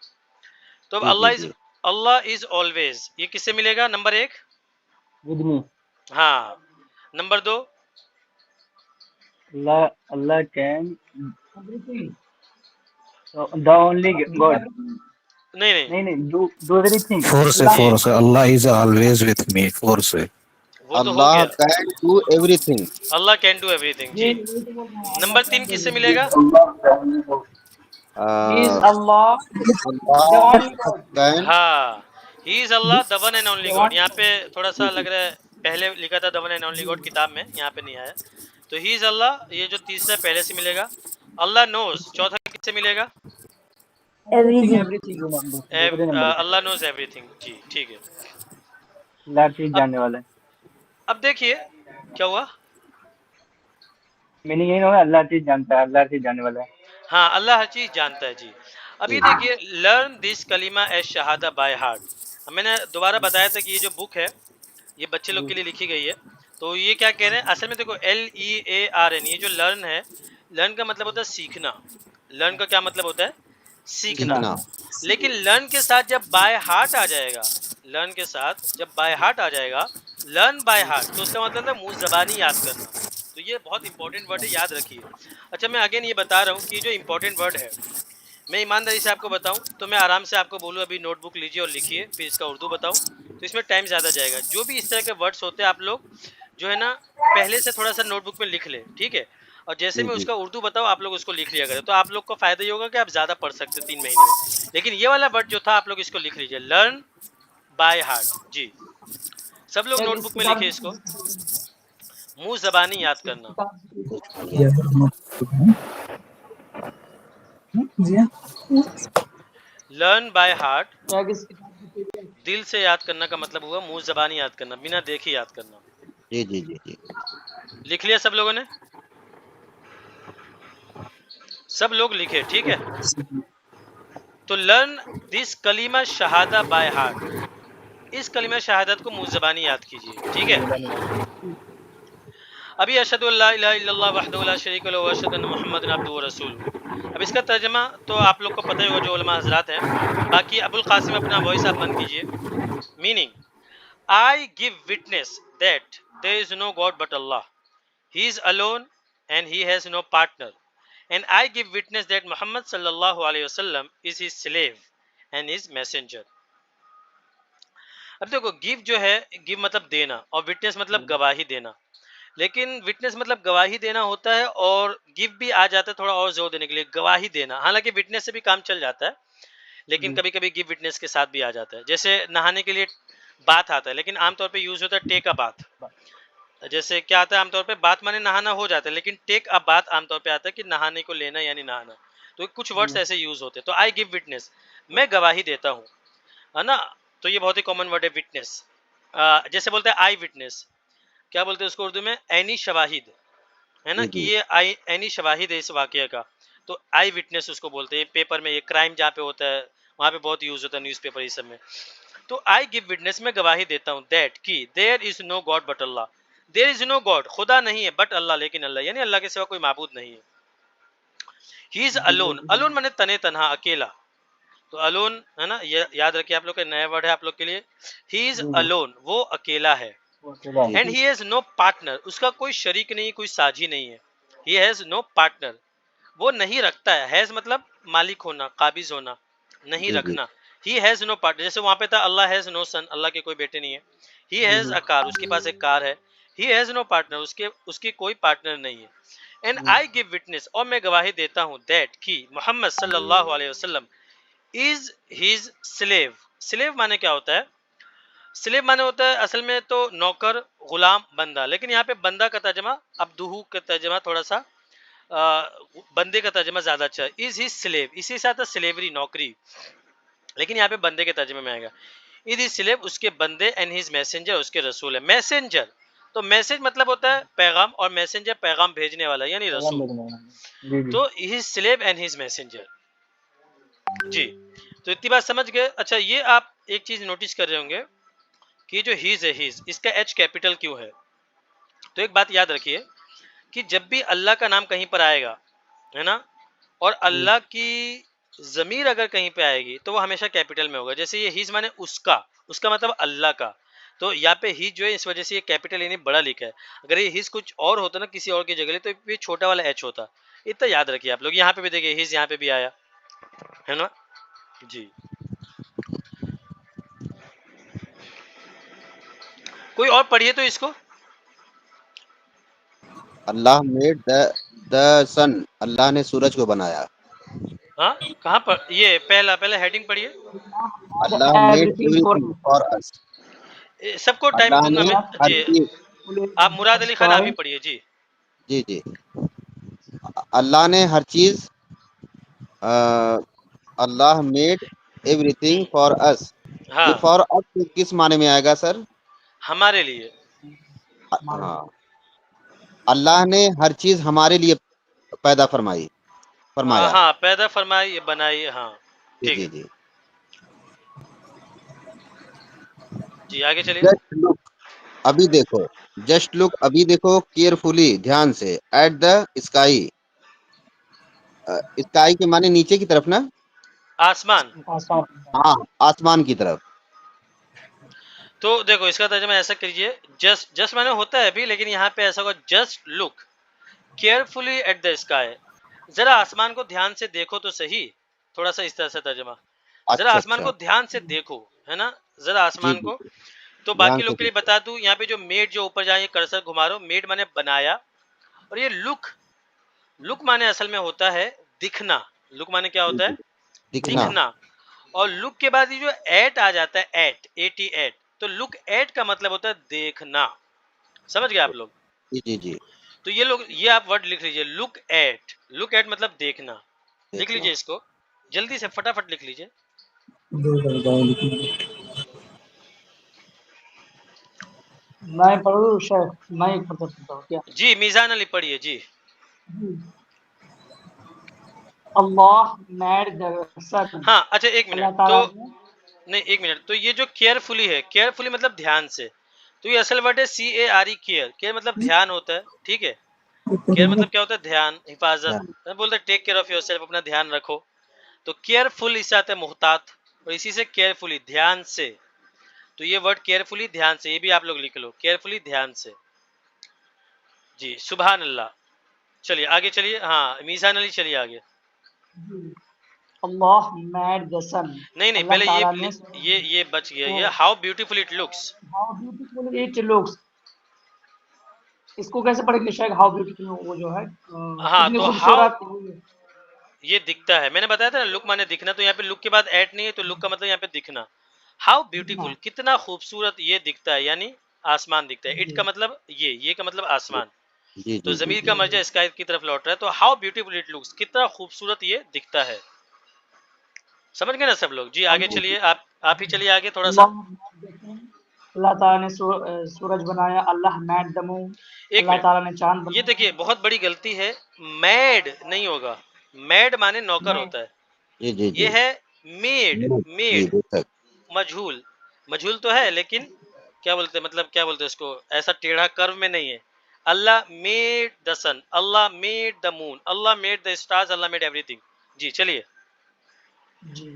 S1: तो अब
S5: जी जी जी
S1: अल्लाह इज ऑलवेज, ये किससे मिलेगा? नंबर एक, हाँ। नंबर दो,
S2: Allah can the only God.
S1: नहीं नहीं,
S2: नहीं, do everything.
S1: जी,
S6: फोर से Allah is always with me, four से।
S1: वो तो हो
S5: अल्लाह
S1: गया,
S5: can do everything.
S1: Allah can do everything जी। नंबर तीन किससे मिलेगा?
S2: Allah the
S5: अल्लाह
S2: only God.
S5: कैन।
S1: हाँ, he is Allah the one and only God. यहाँ पे थोड़ा सा लग रहा है, पहले लिखा था the one and only God किताब में, यहाँ पे नहीं आया। तो ही इज अल्लाह, ये जो तीसरा पहले से मिलेगा। अल्लाह नोज, चौथा किससे मिलेगा?
S4: Everything.
S2: Everything दूसरे नंबर पे
S1: अल्लाह नोज एवरीथिंग जी, ठीक है।
S2: अल्लाह चीज
S1: अब
S2: जानने वाला है।
S1: अब देखिए क्या हुआ।
S2: मीनिंग यही होगा, अल्लाह चीज जानता है, अल्लाह चीज जानने वाला है।
S1: हाँ, अल्लाह हर चीज जानता है जी। अब ये
S5: जी जी
S1: देखिए, लर्न दिस कलीमा एज शहादा बाय हार्ट। मैंने दोबारा बताया था कि ये जो बुक है, ये बच्चे लोग के लिए लिखी गई है। तो ये क्या कह रहे हैं असल में, देखो LEARN, ये जो लर्न है, लर्न का मतलब होता है सीखना। लर्न का क्या मतलब होता है? सीखना।
S5: सीखना।
S1: लेकिन लर्न के साथ जब बाय हार्ट आ जाएगा, लर्न के साथ जब बाय हार्ट आ जाएगा, लर्न बाय हार्ट, तो उसका मतलब है मुंह जबानी याद करना। तो ये बहुत इंपॉर्टेंट वर्ड है, याद रखिए। अच्छा, मैं अगेन ये बता रहा हूँ कि जो इंपॉर्टेंट वर्ड है, मैं ईमानदारी से आपको बताऊं तो मैं आराम से आपको बोलूं अभी नोटबुक लीजिए और लिखिए, फिर इसका उर्दू बताऊं तो इसमें टाइम ज़्यादा जाएगा। जो भी इस तरह के वर्ड्स होते हैं, आप लोग जो है ना पहले से थोड़ा सा नोटबुक में लिख ले, ठीक है। और जैसे
S5: जी
S1: मैं
S5: जी
S1: उसका उर्दू बताऊं, आप लोग उसको लिख लिया करें, तो आप लोग को फायदा ये होगा कि आप ज़्यादा पढ़ सकते 3 महीने में। लेकिन ये वाला वर्ड जो था, आप लोग इसको लिख लीजिए, लर्न बाय हार्ट जी। सब लोग नोटबुक में लिखे इसको, मुंह जबानी याद करना। लर्न बाय हार्ट, दिल से याद करना का मतलब हुआ मुंह जबानी याद करना, बिना देखे याद करना।
S5: जी जी जी जी।
S1: लिख लिया सब लोगों ने? सब लोग लिखे, ठीक है। तो लर्न दिस कलीमा शहादा बाय हार्ट, इस कलीमा शहादत को मुंह जबानी याद कीजिए, ठीक है। अभी अशहदु अल्ला इलाहा इल्लल्लाह वहदहु ला शरीका लहु व अशहदु अन्ना मुहम्मदन अब्दुहु व रसूलुहु। अब इसका तर्जमा तो आप लोग को पता ही होगा, जो उलमा हजरात हैं। बाकी अबुल कासिम अपना वॉइस आप बंद कीजिए। Meaning, I give witness that there is no God but Allah, he is alone and he has no partner, and I give witness that Muhammad सल्लल्लाहु अलैहि वसल्लम is his slave and his messenger. अब देखो, give जो है, give मतलब देना, और विटनेस मतलब गवाही देना। लेकिन विटनेस मतलब गवाही देना होता है, और गिव भी आ जाता है थोड़ा और जोर देने के लिए, गवाही देना। हालांकि विटनेस से भी काम चल जाता है, लेकिन कभी कभी गिव विटनेस के साथ भी आ जाता है। जैसे नहाने के लिए बात आता है, लेकिन आमतौर पे यूज होता है टेक अ बात। जैसे क्या आता है आमतौर पे, बात माने नहाना हो जाता है, लेकिन टेक अ बात आमतौर पे आता है कि नहाने को लेना यानी नहाना। तो कुछ वर्ड्स ऐसे यूज होते हैं। तो आई गिव विटनेस, मैं गवाही देता हूँ, है ना। तो ये बहुत ही कॉमन वर्ड है विटनेस। जैसे बोलते हैं आई विटनेस, क्या बोलते हैं उसको उर्दू में, ऐनी शवाहिद, है ना,
S5: जी
S1: कि
S5: जी
S1: ये ऐनी शवाहिद है इस वाकये का। तो आई विटनेस उसको बोलते हैं। पेपर में ये क्राइम जहाँ पे होता है वहाँ पे बहुत यूज होता है, न्यूज़पेपर इस सब में। तो आई गिव विटनेस, मैं गवाही देता हूँ, दैट कि there is no God but Allah, there is no God, खुदा नहीं है, बट अल्लाह, लेकिन अल्लाह, यानी अल्लाह के सिवा कोई माबूद नहीं है। ही इज अलोन, अलोन माने तने तनहा, अकेला। तो अलोन है ना, ये याद रखिए आप लोग का नया वर्ड है आप लोग के लिए। ही इज अलोन, वो अकेला है।
S2: वो अकेला
S5: जी
S2: है।
S1: And he has no partner, उसका कोई शरीक नहीं, कोई साझी नहीं है। ही हैज नो पार्टनर, वो नहीं रखता है। हैज मतलब मालिक होना, काबिज होना, नहीं
S5: जी जी
S1: रखना। ही हैज नो पार्टनर, जैसे वहां पे था अल्लाह हैज नो सन, अल्लाह के कोई बेटे नहीं है। ही हैज अ कार, उसके पास एक कार है। ही हैज नो पार्टनर, उसके कोई पार्टनर नहीं है। एंड आई गिव विटनेस, और मैं गवाही देता हूँ, दैट कि मोहम्मद सल्लल्लाहु अलैहि वसल्लम इज हिज स्लेव। स्लेव माने क्या होता है? स्लेव माने होता है असल में तो नौकर, गुलाम, बंदा, लेकिन यहाँ पे बंदा का तर्जमा, अब्दुहू का तर्जमा थोड़ा सा बंदे का तर्जमा ज्यादा अच्छा है। इज हिज स्लेव, इसी साथ स्लेवरी, नौकरी, लेकिन यहाँ पे बंदे के तर्जमे में आएगा। इज हिज स्लेव, उसके बंदे, एंड हिज मैसेंजर, उसके रसूल है। मैसेंजर तो मैसेज मतलब होता है पैगाम, और मैसेंजर पैगाम भेजने वाला यानी
S2: पैगाम
S1: रसूल।
S2: भेजने वाला। जी जी।
S1: तो his slave and his messenger. जी, तो इतनी बात समझ गए। अच्छा, ये आप एक चीज नोटिस कर रहे होंगे कि जो हीज है, हीज, इसका एच कैपिटल क्यों है? तो एक बात याद रखिए कि जब भी अल्लाह का नाम कहीं पर आएगा, है ना, और अल्लाह की जमीर अगर कहीं पे आएगी तो वो हमेशा कैपिटल में होगा। जैसे ये हीज माने उसका, उसका मतलब अल्लाह का, तो यहाँ पे हीज जो है इस वजह से ये कैपिटल यानी बड़ा लिखा है। अगर ये हीज कुछ और होता ना किसी और की जगह तो ये छोटा वाला एच होता। इतना याद रखिए आप लोग। यहाँ पे भी देखिए हीज यहाँ पे भी आया, है ना। जी, कोई और पढ़िए तो इसको।
S5: अल्लाह मेड द सन, अल्लाह ने सूरज को बनाया।
S1: हाँ, कहाँ पर? ये पहला पहले हेडिंग पढ़िए।
S5: Allah made
S2: everything for
S5: everything for us,
S1: सबको टाइम
S5: अल्लाह
S1: दूंगा
S5: ने
S1: मैं।
S5: हर
S1: जी,
S5: चीज,
S1: आप मुराद अली खान आप ही पढ़िए। जी,
S5: जी जी, अल्लाह ने हर चीज, अल्लाह मेड एवरीथिंग फॉर अस। ये
S1: हाँ,
S5: फॉर अस किस माने में आएगा सर?
S1: हमारे लिए।
S5: हाँ, अल्लाह ने हर चीज हमारे लिए पैदा फरमाया।
S1: हाँ, पैदा फरमाई, बनाई, हाँ,
S5: जी
S1: ठीक
S5: जी
S1: है।
S5: जी।
S1: जी, आगे चलिए।
S5: जस्ट लुक, अभी देखो, जस्ट लुक, अभी देखो, केयरफुली, ध्यान से, एट द स्काई, स्काई के माने नीचे की तरफ ना?
S1: आसमान।
S2: आसान।
S5: हाँ, आसमान की तरफ।
S1: तो देखो इसका तर्जुमा ऐसा कीजिए, जस्ट, जस्ट माने होता है अभी, लेकिन यहाँ पे ऐसा होगा, just look carefully at the sky, जरा आसमान को ध्यान से देखो तो सही। थोड़ा सा इस तरह से तर्जुमा, जरा
S5: अच्छा
S1: आसमान
S5: अच्छा,
S1: को ध्यान से देखो, है ना, जरा
S5: जी
S1: आसमान
S5: जी
S1: को।
S5: जी,
S1: तो
S5: ध्यान
S1: बाकी
S5: से
S1: लोग के लिए
S5: देखो।
S1: बता दूं, यहाँ पे जो मेड जो ऊपर जाए कर्सर घुमा रहा हूं, मेड माने बनाया, और ये लुक, लुक माने असल में होता है दिखना। लुक माने क्या
S5: जी
S1: होता
S5: जी,
S1: है?
S5: दिखना।
S1: दिखना। और लुक के बाद ये जो एट आ जाता है, एट, एटी एट, तो लुक एट का मतलब होता है देखना। समझ गए आप लोग?
S5: जी जी जी,
S1: तो ये लोग, ये आप वर्ड लिख लीजिए, लुक एट, लुक एट मतलब देखना। लिख
S5: देखना।
S1: लीजिए इसको, जल्दी से फटाफट लिख लीजिए।
S2: मैं पढ़ू शेख, मैं एक पढ़ता सुनता हूँ क्या?
S1: जी, मीजान अली पढ़िए जी।
S2: अल्लाह मैड द सन,
S1: हाँ, अच्छा, एक
S2: अल्लाह
S1: मिनट तो,
S2: ताला ने।
S1: नहीं, एक मिनट, तो ये जो केयरफुली है, केयरफुली मतलब ध्यान से, तो ये असल वर्ड है CARE, केयर। केयर मतलब ध्यान होता है, ठीक है। केयर मतलब क्या होता है? ध्यान, हिफाजत।
S5: ध्यान।
S1: मैं बोलता टेक केयर ऑफ योरसेल्फ, अपना ध्यान रखो। तो केयरफुल इससे आता है मुहतात, और इसी से केयरफुली, ध्यान से। तो ये वर्ड केयरफुली, ध्यान से, ये भी आप लोग लिख लो, केयरफुली, ध्यान से। जी, सुभान अल्लाह। चलिए आगे चलिए। हाँ, मीजान अली चलिए आगे।
S2: अल्लाह मैड द सन,
S1: नहीं नहीं,
S2: अल्लाह
S1: पहले
S2: ताला ने
S1: ये बच गया,
S2: को,
S1: ये how beautiful it looks.
S2: How beautiful it looks, इसको कैसे पढ़ेंगे शेख? हाउ ब्यूटीफुल, वो जो है
S1: हाँ,
S2: कितनी
S1: तो हाउ,
S2: खूबसूरत।
S1: ये दिखता है, मैंने बताया था ना, लुक माने दिखना, तो यहाँ पे लुक के बाद एट नहीं है, तो लुक का मतलब यहाँ पे दिखना। हाउ
S2: दिखना।
S1: ब्यूटीफुल, कितना खूबसूरत ये दिखता है, यानी आसमान दिखता है। इट
S2: जी
S1: का मतलब ये का मतलब आसमान।
S5: जी
S1: तो
S5: जी जी
S1: जमीर
S5: जी,
S1: का मर्जा स्काई की तरफ लौट रहा है, तो हाउ ब्यूटीफुल इट लुक्स, कितना खूबसूरत ये दिखता है। समझ गए ना सब लोग? जी, आगे
S2: अल्लाह
S1: चलिए, आप ही चलिए आगे थोड़ा सा।
S2: अल्लाह मैड द सन, अल्लाह ताला ने सूरज बनाया, अल्लाह मेड द मून,
S1: एक
S2: अल्लाह
S1: मिनट,
S2: ताला ने चांद
S1: ये
S2: बनाया।
S1: देखिए बहुत बड़ी गलती है, मैड नहीं होगा, मैड माने नौकर
S2: मैं
S1: होता है,
S5: जी जी
S1: ये
S5: जी
S1: है मेड,
S5: जी
S1: मेड
S5: बेशक।
S1: मजहूल, मजहूल तो है लेकिन क्या बोलते हैं, मतलब क्या बोलते हैं इसको, ऐसा टेढ़ा कर्व में नहीं है। Allah made the sun, Allah made the moon, Allah made the stars, Allah made everything. जी चलिए।
S2: जी,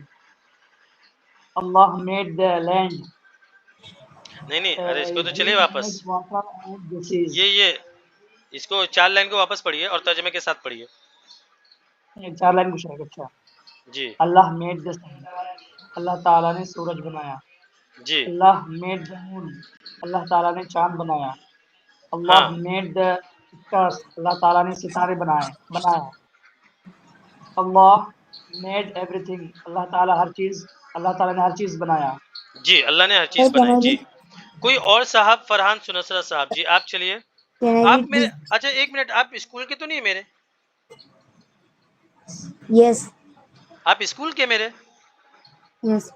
S2: अल्लाह मेड द लैंड,
S1: नहीं नहीं, अरे इसको तो
S2: ही
S1: चलिए वापस,
S2: made water and the seas.
S1: ये इसको 4 लाइन को वापस पढ़िए और तर्जमे के साथ पढ़िए।
S2: ये 4 लाइन पूछ रहा है, अच्छा।
S1: जी
S2: अल्लाह मेड द सन, अल्लाह ताला ने सूरज बनाया।
S1: जी
S2: अल्लाह मेड द मून, अल्लाह ताला ने चांद बनाया।
S1: हाँ,
S2: अल्लाह मेड द स्टार्स, अल्लाह ताला ने सितारे बनाया। अल्लाह मेड एवरीथिंग, अल्लाह ताला ने हर चीज बनाया।
S1: जी अल्लाह ने हर
S4: Sir,
S1: चीज बनाई जी। कोई और साहब, फरहान सुनसरा साहब, जी आप चलिए।
S4: can I
S1: आप
S4: read
S1: मेरे,
S4: this?
S1: अच्छा एक मिनट, आप स्कूल के तो नहीं है मेरे?
S4: Yes,
S1: आप स्कूल के मेरे?
S4: yes.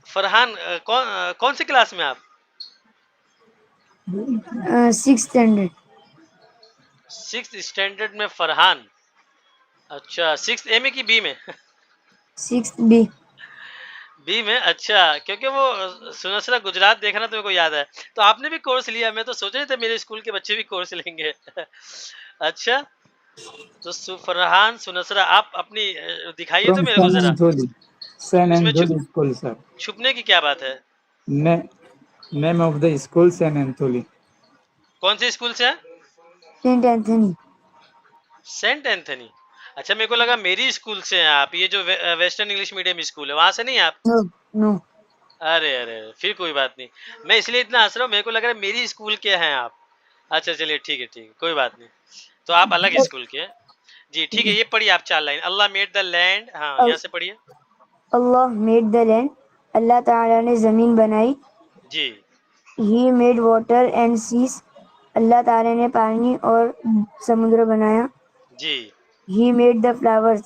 S1: फरहान कौन से क्लास में आप?
S4: 6th standard.
S1: 6th स्टैंडर्ड में फरहान, अच्छा 6th ए में कि बी में?
S4: 6th B.
S1: बी में, अच्छा, क्योंकि वो सुनसरा गुजरात देखा ना तो मेरे को याद है। तो आपने भी कोर्स लिया, मैं तो सोच रहे थे मेरे स्कूल के बच्चे भी कोर्स लेंगे। अच्छा, तो फरहान सुनसरा, आप अपनी दिखाइए तो
S7: From
S1: मेरे को
S7: San
S1: जरा,
S7: Anthony. San
S1: इसमें
S7: Anthony School, sir.
S1: छुपने की क्या बात है?
S7: Name of the school, San Anthony.
S1: कौन से स्कूल से है?
S4: Saint Anthony.
S1: Saint Anthony. अच्छा मेरे को लगा मेरी स्कूल से हैं आप, ये जो वेस्टर्न इंग्लिश मीडियम स्कूल है वहां से नहीं आप?
S4: No, no.
S1: अरे अरे फिर कोई बात नहीं, मैं इसलिए इतना हंस रहा हूँ, मेरे को लग रहा है मेरी स्कूल के हैं आप। अच्छा चलिए ठीक है, कोई बात नहीं, तो आप अलग स्कूल के हैं। जी ठीक है, ये पढ़िए आप 4 line. Allah made the land, हाँ यहाँ से पढ़िए।
S4: Allah made the land. अल्लाह ताला ने जमीन बनाई.
S1: जी
S4: He made water and seas. अल्लाह ताला ने पानी और समुद्र बनाया.
S1: जी
S4: He made the flowers.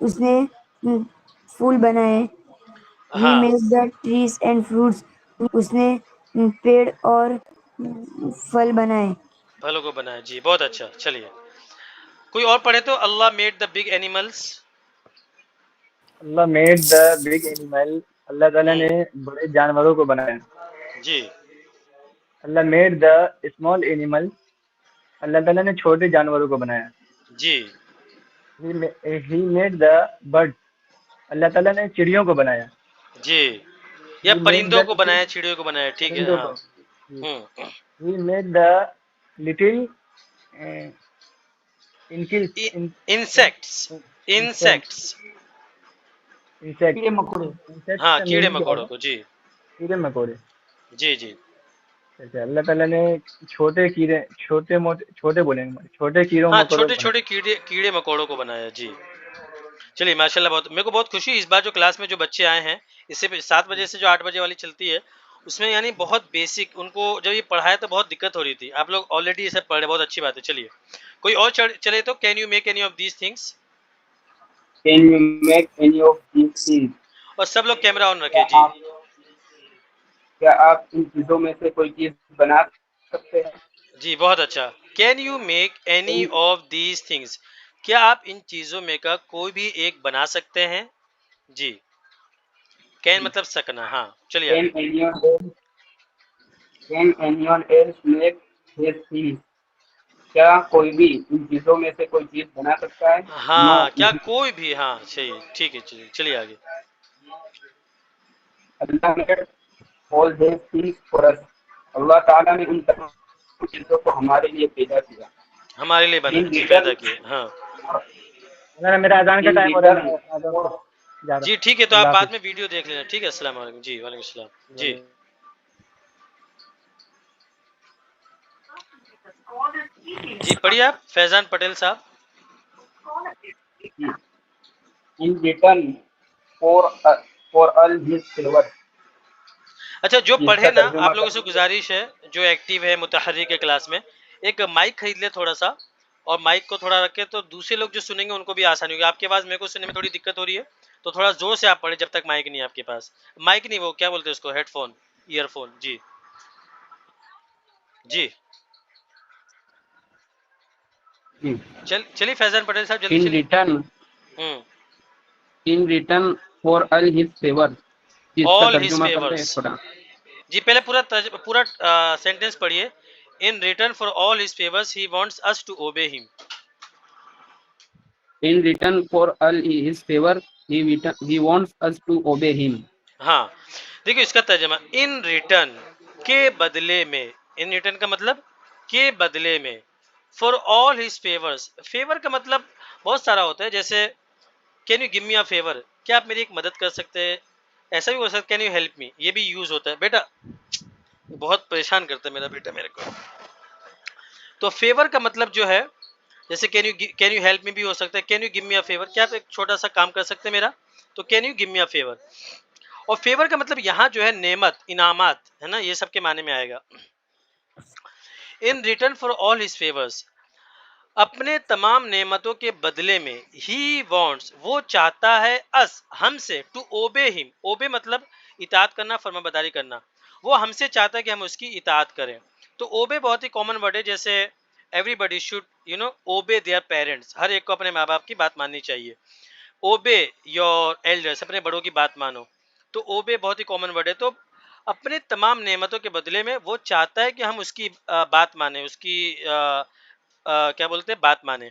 S4: उसने फूल बनाए. He
S1: हाँ,
S4: made the trees and fruits. उसने पेड़ और फल बनाए.
S1: फलों को बनाया जी, बहुत अच्छा। चलिए कोई और पढ़े तो। Allah made the big animals.
S8: Allah made the big animal, Allah ताला ने बड़े जानवरों को बनाया।
S1: जी
S8: Allah made the small animal, Allah ताला ने छोटे जानवरों को बनाया।
S1: जी
S8: he made the bird, Allah ताला ने चिड़ियों को बनाया।
S1: जी, या
S8: ही मेड
S1: परिंदों
S8: द
S1: को बनाया, चिड़ियों को बनाया, ठीक है
S8: परिंदों
S1: हाँ।
S8: को।
S1: Hmm,
S8: he made the little
S1: insects, insects,
S8: insect,
S2: कीड़े मकोड़े।
S8: इंसेक्ट
S1: हाँ
S8: का
S1: कीड़े
S8: मीनिंग क्या
S1: मकोड़ों
S8: है?
S1: को, जी
S8: कीड़े मकोड़े।
S1: जी जी
S8: अच्छा, अल्लाह ताला ने छोटे कीड़े, छोटे मोटे, छोटे बोलेंगे, छोटे कीड़ों
S1: हाँ,
S8: मकोड़ों
S1: छोटे
S8: को
S1: छोटे
S8: बनाया।
S1: कीड़े मकोड़ों को बनाया जी। चलिए माशाल्लाह, बहुत मेरे को बहुत खुशी इस बार जो क्लास में जो बच्चे आए हैं, इससे 7 बजे से जो 8 बजे वाली चलती है उसमें, यानी बहुत बेसिक उनको जब ये पढ़ाया तो बहुत दिक्कत हो रही थी, आप लोग ऑलरेडी ये सब पढ़ रहे, बहुत अच्छी बात है। चलिए कोई और चले तो। Can you make any of these things.
S9: Can you make any of these things?
S1: और सब लोग कैमरा ऑन
S9: क्या
S1: रखे जी।
S9: आप क्या आप इन चीजों में से कोई चीज बना सकते हैं?
S1: जी बहुत अच्छा। Can you make any of these things, क्या आप इन चीजों में का कोई भी एक बना सकते हैं? जी, कैन मतलब सकना, हाँ चलिए
S9: Can
S1: आगे।
S9: anyone else can anyone else make these things? क्या कोई भी इन चीजों में से कोई चीज बना सकता है? नो,
S1: हाँ क्या
S9: नहीं।
S1: कोई भी, हाँ सही, ठीक है चलिए आगे।
S9: अल्लाह made all these things for us. अल्लाह ताला ने उन तमाम चीजों को हमारे लिए पैदा किया।
S1: हमारे लिए बना
S9: इन
S1: जी,
S9: रिटर्न
S1: पैदा किए, हाँ
S8: अल्लाह ने, मेरा अजान का
S9: इन
S8: टाइम हो रहा है,
S9: रिटर्न
S8: मैं अजान को जा रहा
S1: जी
S8: हूँ।
S1: ठीक है, तो आप
S8: अल्लाह
S1: बाद
S8: हाफिज़।
S1: में वीडियो देख लेना, ठीक है। अस्सलाम वालेकुम जी। वालेकुम सलाम जी। जी पढ़िए आप, फैजान पटेल साहब।
S9: इन return for all his silver.
S1: अच्छा जो पढ़े
S9: इसका
S1: ना,
S9: तर्जुमा
S1: आप लोगों से गुजारिश है, जो एक्टिव है मुतहर्रिक के क्लास में, एक माइक खरीद ले थोड़ा सा, और माइक को थोड़ा रखे तो दूसरे लोग जो सुनेंगे उनको भी आसानी होगी। आपकी आवाज मेरे को सुनने में थोड़ी दिक्कत हो रही है, तो थोड़ा जोर से आप पढ़े जब तक माइक नहीं है आपके पास। माइक नहीं, वो क्या बोलते हैं उसको, हेडफोन। ईयरफोन। जी जी
S9: जी।
S1: चलिए फैजान पटेल साहब जल्दी
S9: इन
S1: चलिए।
S9: Return in return for all his favour, इसका
S1: ऑल हिज
S9: तर्जुमा कर दे
S1: फेवर्स।
S9: थोड़ा।
S1: जी पहले पूरा सेंटेंस पढ़िए। In return for all his favours he wants us to obey him.
S9: In return for all his favour he wants us to obey him.
S1: हाँ देखिए इसका तर्जुमा, इन रिटर्न के बदले में, इन रिटर्न का मतलब के बदले में, for all his favours, favour का मतलब बहुत सारा होता है, जैसे can you give me a favour, क्या आप मेरी एक मदद कर सकते हैं, ऐसा भी हो सकता है कैन यू हेल्प मी, ये भी यूज होता है। बेटा बहुत परेशान करता है मेरा बेटा मेरे को। तो फेवर का मतलब जो है, जैसे कैन यू हेल्प मी भी हो सकता है, can you give me a favour, क्या आप एक छोटा सा काम कर सकते हैं मेरा, तो can you give me a favour. और फेवर का मतलब यहाँ जो है नेमत, इनामात है ना, ये सब के माने में आएगा। इन return for all his favours, अपने तमाम नेमतों के बदले में, ही वॉन्ट्स वो चाहता है, अस हमसे, टू ओबे हिम, ओबे मतलब इताअत करना, फर्माबरदारी करना, वो हमसे चाहता है कि हम उसकी इताअत करें। तो ओबे बहुत ही कॉमन वर्ड है, जैसे everybody should obey their parents, हर एक को अपने माँ बाप की बात माननी चाहिए। ओबे योर एल्डर्स, अपने बड़ों की बात मानो। तो ओबे बहुत ही कॉमन वर्ड है। तो अपने तमाम नेमतों के बदले में वो चाहता है कि हम उसकी बात माने, उसकी क्या बोलते हैं, बात माने।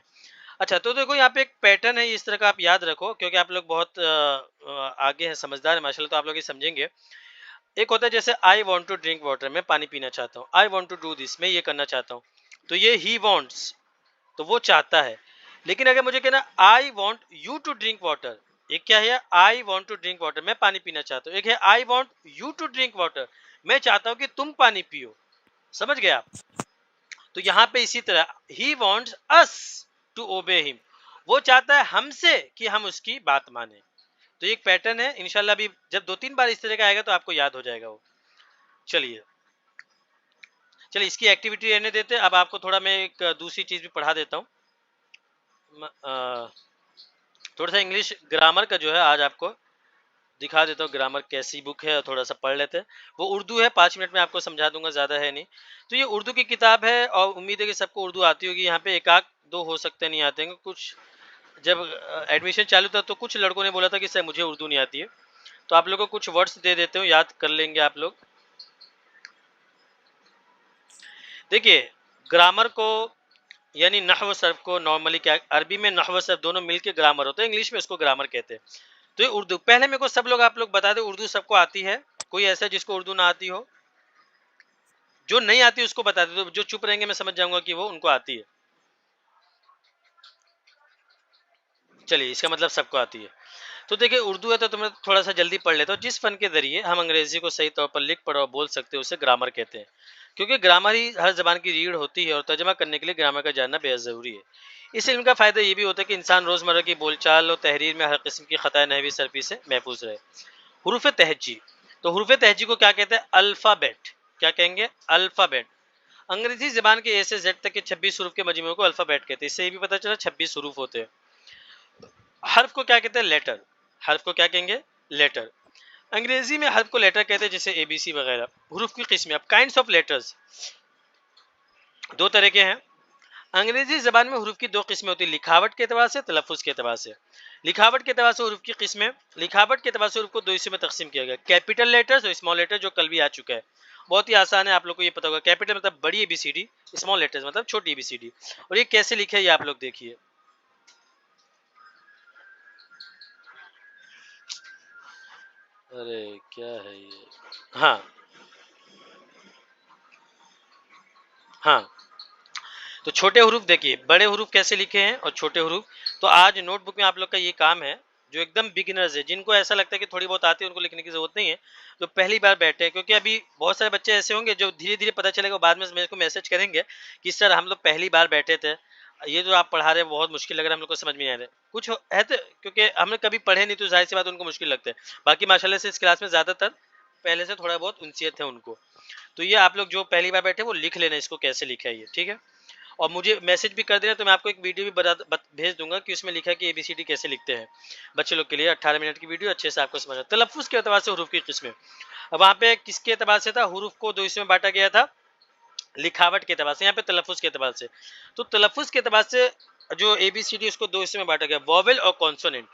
S1: अच्छा तो देखो यहाँ पे एक पैटर्न है, इस तरह का आप याद रखो, क्योंकि आप लोग बहुत आगे हैं, समझदार है माशाल्लाह, तो आप लोग ये समझेंगे। एक होता है जैसे I want to drink water, मैं पानी पीना चाहता हूँ, I want to do this, मैं ये करना चाहता हूँ, तो ये ही वॉन्ट्स, तो वो चाहता है। लेकिन अगर मुझे कहना I want you to drink water, एक क्या है, I want to drink water, मैं पानी पीना चाहता हूँ, एक है I want you to drink water, मैं चाहता हूँ कि तुम पानी पियो। समझ गए आप? तो यहाँ पे इसी तरह he wants us to obey him, वो चाहता है हमसे कि हम उसकी बात माने। तो एक पैटर्न है, इंशाल्लाह भी जब 2-3 बार इस तरह का आएगा तो आपको याद हो जाएगा वो। चलिए इसकी एक्टिविटी रहने देते हैं। अब आपको थोड़ा मैं एक दूसरी चीज भी पढ़ा देता हूँ, थोड़ा सा इंग्लिश ग्रामर का जो है आज आपको दिखा देता हूँ, ग्रामर कैसी बुक है, थोड़ा सा पढ़ लेते हैं। वो उर्दू है, 5 मिनट में आपको समझा दूंगा, ज़्यादा है नहीं। तो ये उर्दू की किताब है और उम्मीद है कि सबको उर्दू आती होगी। यहाँ पे एक आध दो हो सकते नहीं आते हैं, कुछ जब एडमिशन चालू था तो कुछ लड़कों ने बोला था कि सर मुझे उर्दू नहीं आती है, तो आप लोगों को कुछ वर्ड्स दे देते हो, याद कर लेंगे आप लोग। देखिए ग्रामर को यानी नहव सर्फ को नॉर्मली क्या, अरबी में नहव सर्फ दोनों मिलके ग्रामर होता है, इंग्लिश में उसको ग्रामर कहते हैं। तो ये उर्दू, पहले मेरे को सब लोग आप लोग बता दो, उर्दू सबको आती है? कोई ऐसा जिसको उर्दू ना आती हो? जो नहीं आती उसको बता दो, जो चुप रहेंगे मैं समझ जाऊंगा कि वो उनको आती है। चलिए इसका मतलब सबको आती है। तो देखिए उर्दू है तो मैं थोड़ा सा जल्दी पढ़ लेता हूँ। जिस फन के जरिए हम अंग्रेजी को सही तौर पर लिख पढ़ और बोल सकते हैं उसे ग्रामर कहते हैं, क्योंकि ग्रामर ही हर जबान की रीढ़ होती है और तर्जमा करने के लिए ग्रामर का जानना बेहद ज़रूरी है। इस इल्म का फ़ायदा ये भी होता है कि इंसान रोज़मर्रा की बोलचाल और तहरीर में हर किस्म की ख़ताए नहवी सरफी से महफूज रहे। हुरूफ तहजी, तो हुरूफ तहजी को क्या कहते हैं? अल्फ़ाबेट। क्या कहेंगे? अल्फ़ाबेट। अंग्रेजी ज़बान के ए से जेड तक के 26 हरूफ के मजमूए को अल्फ़ाबेट कहते हैं। इससे ये भी पता चला 26 हरूफ होते हैं। हर्फ को क्या कहते हैं? लेटर। हर्फ को क्या कहेंगे? लेटर। अंग्रेजी में हर्फ को लेटर कहते हैं, जैसे ABC वगैरह। हुरूफ की किस्में, अब काइंड्स ऑफ लेटर्स दो तरह के हैं। अंग्रेजी ज़बान में हुरूफ की दो किस्में होती है, लिखावट के अतबार से, तलफ़ुज़ के अतबार से। लिखावट के अतबार से हुरूफ की किस्में, लिखावट के अतबार से हुरूफ को दो हिस्सों में तकसीम किया गया, कैपिटल लेटर्स और स्मॉल लेटर, जो कल भी आ चुका है। बहुत ही आसान है, आप लोग को ये पता होगा। कैपिटल मतलब बड़ी ABCD, स्मॉल लेटर्स मतलब छोटी ABCD। और ये कैसे लिखे ये आप लोग देखिए। अरे क्या है ये, हाँ हाँ, तो छोटे हरूफ देखिए, बड़े हरूफ कैसे लिखे हैं और छोटे हरूफ। तो आज नोटबुक में आप लोग का ये काम है, जो एकदम बिगिनर्स है, जिनको ऐसा लगता है कि थोड़ी बहुत आती है, उनको लिखने की जरूरत नहीं है, जो पहली बार बैठे हैं। क्योंकि अभी बहुत सारे बच्चे ऐसे होंगे जो धीरे धीरे पता चलेगा, बाद में मेरे को मैसेज करेंगे कि सर हम लोग पहली बार बैठे थे, ये जो आप पढ़ा रहे हैं बहुत मुश्किल लग रहा है, हम लोग को समझ में नहीं आ रहा है। कुछ है तो क्योंकि हमने कभी पढ़े नहीं, तो जाहिर सी बात उनको मुश्किल लगता है। बाकी माशाल्लाह से इस क्लास में ज़्यादातर पहले से थोड़ा बहुत उनसियत है उनको। तो ये आप लोग जो पहली बार बैठे वो लिख लेना इसको कैसे लिखा है ये, ठीक है। और मुझे मैसेज भी कर देना, तो मैं आपको एक वीडियो भी भेज दूंगा कि उसमें लिखा है कि ABCD कैसे लिखते हैं, बच्चे लोग के लिए 18 मिनट की वीडियो, अच्छे से आपको समझ। तलफ़ुज़ के अतबार से हुरूफ की किस्में, अब वहाँ पे किसके एतबार से था, हुरूफ को दो हिस्सों में बांटा गया था, लिखावट के एतबार से, यहाँ पे तलफ़ुज़ के एतबार से। तो तलफ़ुज़ के एतबार से जो ABCD उसको दो हिस्सों में बांटा गया, वॉवेल और कॉन्सोनेंट।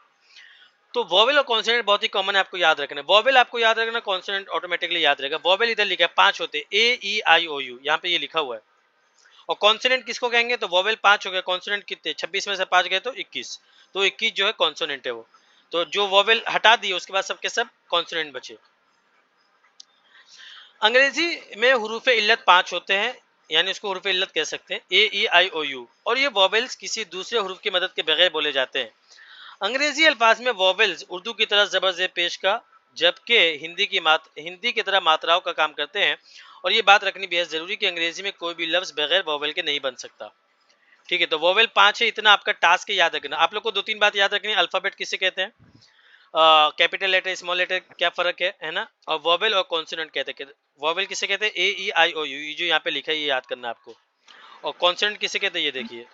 S1: तो वॉवेल और कॉन्सोनेंट बहुत ही कॉमन है, आपको याद रखना है। वॉवेल आपको याद रखना, कॉन्सोनेंट ऑटोमेटिकली याद रहेगा। वॉवेल इधर लिखा है 5 होते हैं, A E I O U, यहाँ पे ये लिखा हुआ है। और कॉन्सोनेंट किसको कहेंगे, तो वॉवेल 5 हो गया, कॉन्सोनेंट कितने, 26 में से 5 गए तो 21, तो 21 जो है कॉन्सोनेंट है वो। तो जो वॉवेल हटा दिए उसके बाद सबके सब कॉन्सोनेंट बचे। अंग्रेजी में हुरूफ इल्लत 5 होते हैं, यानी उसको हुरूफ इल्लत कह सकते हैं, A E I O U, और ये वॉवेल्स किसी दूसरे हुरूफ की मदद के बगैर बोले जाते हैं। अंग्रेजी अल्फाज में वॉवेल्स उर्दू की तरह जबर ज़ेर पेश का, जबकि हिंदी की तरह मात्राओं का काम करते हैं। और ये बात रखनी बेहद जरूरी कि अंग्रेजी में कोई भी लफ्ज बगैर वॉवेल के नहीं बन सकता। ठीक है, तो वॉवेल 5 है, इतना आपका टास्क है याद रखना। आप लोग को 2-3 बात याद रखनी है। अल्फाबेट किसे कहते हैं, कैपिटल लेटर, स्मॉल लेटर, क्या फर्क है ना। और वॉवेल और कॉन्सोनेंट कहते हैं। वॉवेल किसे कहते हैं, A E I O U, ये जो यहाँ पे लिखा है ये याद करना आपको। और कॉन्सोनेंट किसे कहते हैं, ये देखिए,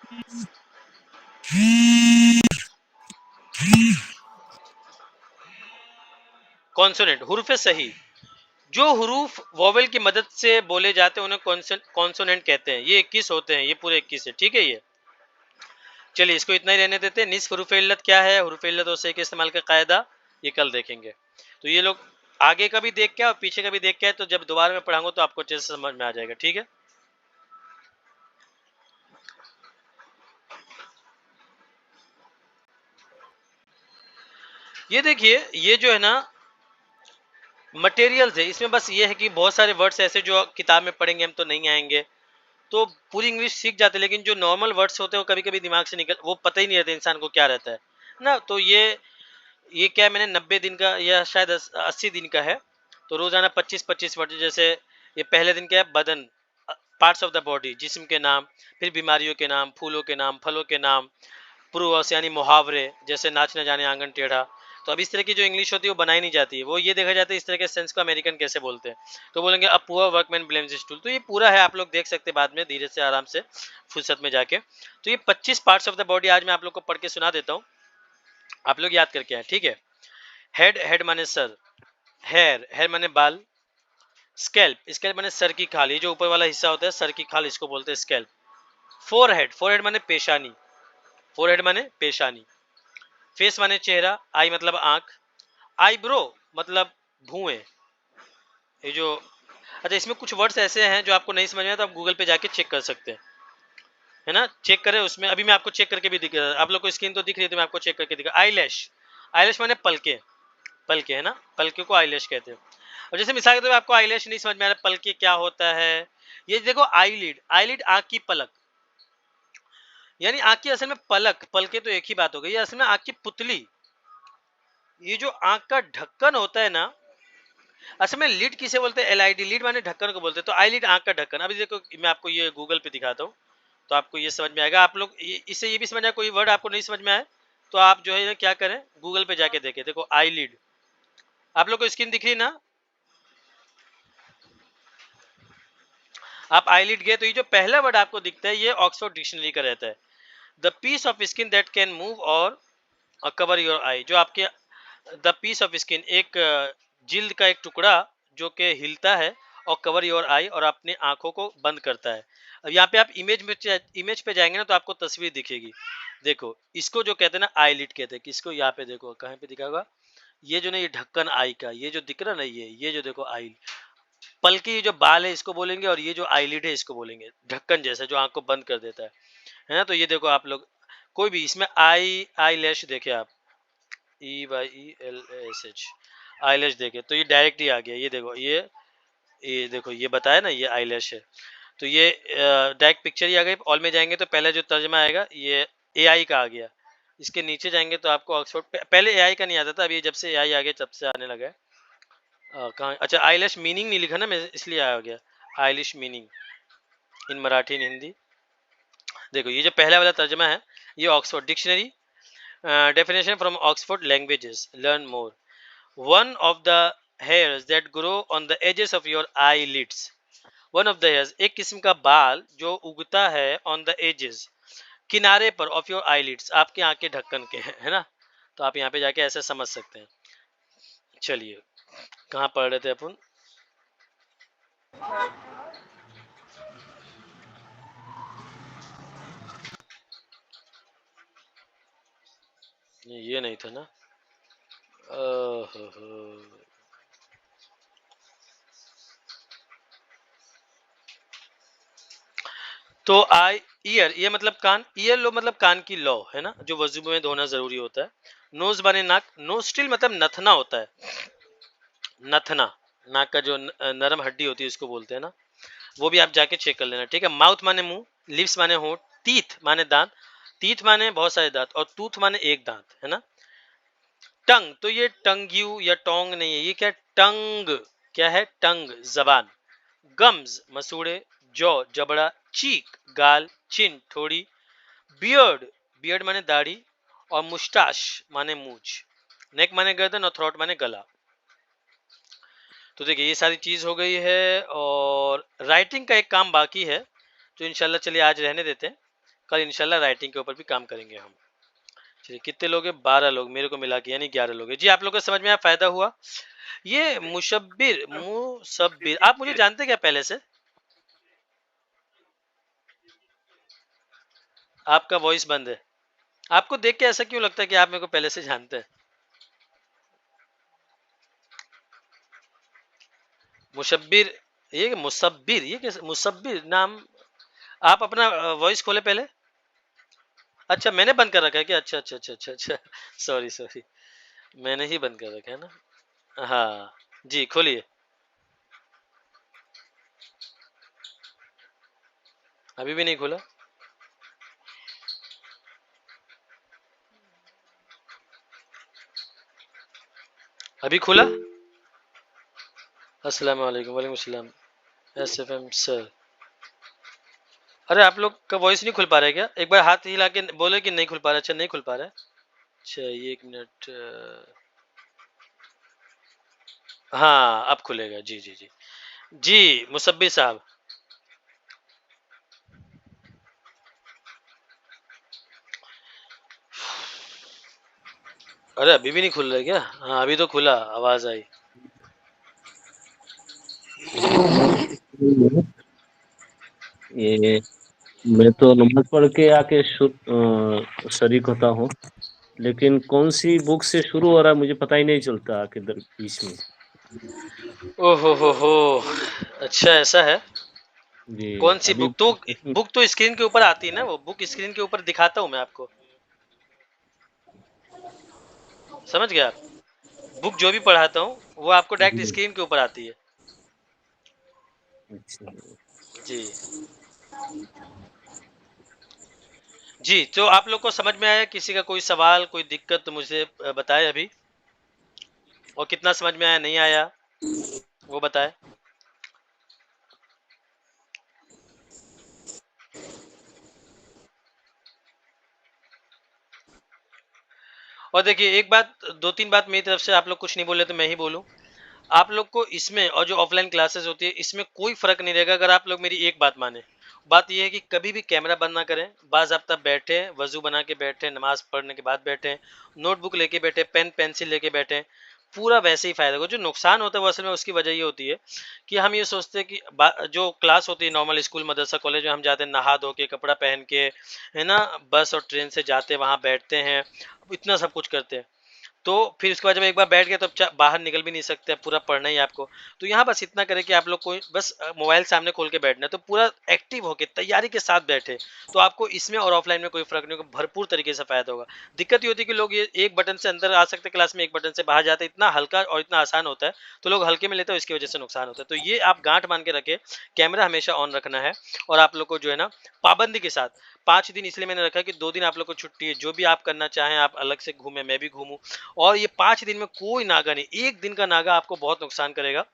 S1: कॉन्सोनेंट हुरूफ सही। जो हुरूफ वॉवेल की मदद से बोले जाते हैं उन्हें कॉन्सोनेंट कहते हैं। ये 21 होते हैं, ये पूरे 21 है। ठीक है, ये चलिए इसको इतना ही रहने देते हैं। निस्फ हुरूफ इल्लत क्या है, हुरूफ इल्लत और सही के इस्तेमाल का कायदा, ये कल देखेंगे। तो ये लोग आगे का भी देख के और पीछे का भी देख के, तो जब दोबारा में पढ़ाऊंगा तो आपको अच्छे से समझ में आ जाएगा। ठीक है, ये देखिए, ये जो है ना मटेरियल्स है, इसमें बस ये है कि बहुत सारे वर्ड्स ऐसे जो किताब में पढ़ेंगे हम तो नहीं आएंगे, तो पूरी इंग्लिश सीख जाते हैं, लेकिन जो नॉर्मल वर्ड्स होते हैं वो कभी कभी दिमाग से निकल, वो पता ही नहीं रहता इंसान को क्या रहता है ना। तो ये क्या है, मैंने 90 दिन का या शायद 80 दिन का है, तो रोजाना 25-25 वर्ड। जैसे ये पहले दिन क्या है, बदन, पार्ट्स ऑफ द बॉडी, जिस्म के नाम, फिर बीमारियों के नाम, फूलों के नाम, फलों के नाम, पूर्ववश यानी मुहावरे, जैसे नाच न जाने आंगन टेढ़ा। तो अब इस तरह की जो इंग्लिश होती है वो बनाई नहीं जाती है, वो ये देखा जाता है इस तरह के सेंस को अमेरिकन कैसे बोलते हैं। तो बोलेंगे a poor workman blames his tool. तो ये पूरा है, आप लोग देख सकते हैं बाद में धीरे से आराम से फुर्सत में जाके। तो ये 25 पार्ट्स ऑफ द बॉडी आज मैं आप लोग को पढ़ के सुना देता हूँ, आप लोग याद करके आए। ठीक है, हेड, हेड माने सर, हेयर, हेयर माने बाल, स्कैल्प, स्कैल्प माने सर की खाल, ये जो ऊपर वाला हिस्सा होता है सर की खाल, इसको बोलते हैं स्कैल्प। फोरहेड, फोरहेड माने पेशानी, फोरहेड माने पेशानी। फेस माने चेहरा, आई मतलब आंख, आईब्रो मतलब भुएं, ये जो, अच्छा इसमें कुछ वर्ड्स ऐसे हैं जो आपको नहीं समझ में आए तो आप गूगल पे जाके चेक कर सकते हैं, है ना, चेक करें उसमें। अभी मैं आपको चेक करके भी दिख रहा है, आप लोग को स्क्रीन तो दिख रही है, तो मैं आपको चेक करके दिखा। आईलैश, आईलैश माने पलके, पलके है ना, पलके को आईलैश कहते हैं। और जैसे मिसाल के तौर पे आपको आईलैश नहीं समझ में आ रहा पलके क्या होता है, ये देखो आईलिड, आईलिड आंख की पलक, यानी आंख की असल में पलक, पलके तो एक ही बात हो गई, असल में आंख की पुतली। ये जो आंख का ढक्कन होता है ना, असल में लिड किसे बोलते हैं, LID, लिड माने ढक्कन को बोलते हैं। तो आईलिड आंख का ढक्कन। अभी देखो मैं आपको ये गूगल पे दिखाता हूँ तो आपको ये समझ में आएगा। आप लोग इससे ये भी समझ आए, कोई वर्ड आपको नहीं समझ में आए तो आप जो है क्या करें, गूगल पे जाके देखें। देखो आईलिड, आप लोग को स्क्रीन दिख रही ना, आप आईलिड गए तो ये जो पहला वर्ड आपको दिखता है ये ऑक्सफोर्ड डिक्शनरी का रहता है, the piece of skin that can move और कवर योर आई। जो आपके द पीस ऑफ स्किन, एक जिल्द का एक टुकड़ा जो कि हिलता है, और कवर योर आई, और अपनी आंखों को बंद करता है। अब यहाँ पे आप इमेज पे जाएंगे ना तो आपको तस्वीर दिखेगी। देखो इसको जो कहते हैं ना आईलिड कहते हैं, किसको, यहाँ पे देखो कहाँ पे दिखा होगा, ये जो ना ये ढक्कन आई का, ये जो दिख रहा ना, ये जो देखो आई, पलकी, ये जो बाल है इसको बोलेंगे, और ये जो आईलिड है इसको बोलेंगे, ढक्कन जैसा जो आंख को बंद कर देता है ना। तो ये देखो आप लोग कोई भी इसमें आई लैश देखे आप, EYELASH, आईलैश देखे तो ये डायरेक्ट ही आ गया। ये देखो ये देखो ये बताया ना, ये आईलैश है, तो ये डायरेक्ट पिक्चर ही आ गई। ऑल में जाएंगे तो पहला जो तर्जमा आएगा ये AI का आ गया। इसके नीचे जाएंगे तो आपको ऑक्सफोर्ड, पहले AI का नहीं आता था, अभी जब से AI आ गया तब से आने लगा है। कहाँ, अच्छा आईलैश मीनिंग नहीं लिखा ना मैं, इसलिए आ गया आईलिश मीनिंग इन मराठी इन हिंदी। देखो ये जो पहला वाला तर्जमा है ये Oxford dictionary, definition from Oxford Languages, learn more. One of the hairs that grow on the edges of your eyelids. One of the hairs, एक किस्म का बाल जो उगता है on the edges, किनारे पर, of your eyelids, आपकी आंख के ढक्कन के, है ना। तो आप यहाँ पे जाके ऐसे समझ सकते हैं। चलिए कहाँ पढ़ रहे थे अपन, ये नहीं था ना। ओहो। तो आई ईयर, ये मतलब कान, ईयर लो मतलब कान की लौ है ना, जो वजू में धोना जरूरी होता है। नोज बने नाक, नोस्ट्रिल मतलब नथना होता है, नथना, नाक का जो नरम हड्डी होती है उसको बोलते हैं ना, वो भी आप जाके चेक कर लेना, ठीक है। माउथ माने मुंह, लिप्स माने होंठ, टीथ माने दांत, टीथ माने बहुत सारे दांत, और टूथ माने एक दांत है ना। टंग, तो ये टंग्यू या टोंग नहीं है, ये क्या है, टंग, क्या है, टंग, जबान। गम्स मसूड़े, जॉ जबड़ा, चीक गाल, चिन ठोड़ी, बियर्ड, बियर्ड माने दाढ़ी, और मुस्टाश माने मूछ, नेक माने गर्दन, और थ्रोट माने गला। तो देखिए ये सारी चीज हो गई है, और राइटिंग का एक काम बाकी है, तो इंशाल्लाह चलिए आज रहने देते हैं, कल इंशाल्लाह राइटिंग के ऊपर भी काम करेंगे हम। चलिए कितने लोग हैं, 12 लोग मेरे को मिला के, यानी 11 लोग हैं जी। आप लोगों को समझ में आया, फायदा हुआ। ये मुशब्बिर, मुसब्बिर, आप मुझे जानते क्या पहले से? आपका वॉइस बंद है, आपको देख के ऐसा क्यों लगता है कि आप मेरे को पहले से जानते हैं? मुशब्बिर, ये मुसब्बिर, ये कैसे मुसब्बिर नाम? आप अपना वॉइस खोले पहले। अच्छा मैंने बंद कर रखा है क्या? अच्छा अच्छा अच्छा अच्छा अच्छा, सॉरी सॉरी, मैंने ही बंद कर रखा है ना। हाँ जी, खोलिए। अभी भी नहीं खोला? अभी खोला? अस्सलाम वालेकुम। वालेकुम सलाम। SFM सर, अरे आप लोग का वॉइस नहीं खुल पा रहा है क्या? एक बार हाथ हिला के बोले कि नहीं खुल पा रहा। अच्छा नहीं खुल पा रहा है, अच्छा ये 1 मिनट। हाँ अब खुलेगा जी जी जी। जी मुसब्बिर साहब, अरे अभी भी नहीं खुल रहा है क्या? हाँ अभी तो खुला, आवाज आई।
S10: ये मैं तो नमाज पढ़ के आके शरीक होता हूँ, लेकिन कौन सी बुक से शुरू हो रहा है मुझे पता ही नहीं चलता आके बीच में।
S1: हो, अच्छा ऐसा है।
S10: जी
S1: कौन सी
S10: अभी
S1: बुक? तो बुक तो स्क्रीन के ऊपर आती है ना, वो बुक स्क्रीन के ऊपर दिखाता हूँ मैं आपको, समझ गया आप? बुक जो भी पढ़ाता हूँ वो आपको डायरेक्ट
S10: जी,
S1: स्क्रीन के ऊपर आती है
S10: अच्छा।
S1: जी। जी तो आप लोग को समझ में आया? किसी का कोई सवाल, कोई दिक्कत तो मुझे बताए अभी, और कितना समझ में आया, नहीं आया वो बताए। और देखिए एक बात, 2-3 बात मेरी तरफ से, आप लोग कुछ नहीं बोले तो मैं ही बोलूं। आप लोग को इसमें और जो ऑफलाइन क्लासेस होती है इसमें कोई फर्क नहीं रहेगा अगर आप लोग मेरी एक बात माने। बात यह है कि कभी भी कैमरा बंद ना करें, बाज़ाब्ता बैठे, वजू बना के बैठे, नमाज पढ़ने के बाद बैठे, नोटबुक लेके बैठे, पेन पेंसिल लेके बैठे, पूरा वैसे ही फायदा होगा। जो नुकसान होता है वो असल में उसकी वजह ये होती है कि हम ये सोचते हैं कि जो क्लास होती है नॉर्मल स्कूल मदरसा कॉलेज में, हम जाते हैं नहा धो के कपड़ा पहन के, है ना, बस और ट्रेन से जाते हैं, वहाँ बैठते हैं, इतना सब कुछ करते हैं, तो फिर उसके बाद जब एक बार बैठ गया तो अब बाहर निकल भी नहीं सकते, पूरा पढ़ना ही आपको। तो यहाँ बस इतना करें कि आप लोग को बस मोबाइल सामने खोल के बैठना है, तो पूरा एक्टिव होके तैयारी के साथ बैठे, तो आपको इसमें और ऑफलाइन में कोई फर्क नहीं होगा, भरपूर तरीके से फायदा होगा। दिक्कत ये होती है कि लोग ये एक बटन से अंदर आ सकते क्लास में, एक बटन से बाहर जाते, इतना हल्का और इतना आसान होता है, तो लोग हल्के में लेते हैं, इसकी वजह से नुकसान होता है। तो ये आप गांठ मान के रखे, कैमरा हमेशा ऑन रखना है, और आप लोग को जो है ना पाबंदी के साथ 5 दिन इसलिए मैंने रखा कि 2 दिन आप लोग को छुट्टी है, जो भी आप करना चाहें आप अलग से घूमें, मैं भी घूमूं, और ये 5 दिन में कोई नागा नहीं, एक दिन का नागा आपको बहुत नुकसान करेगा।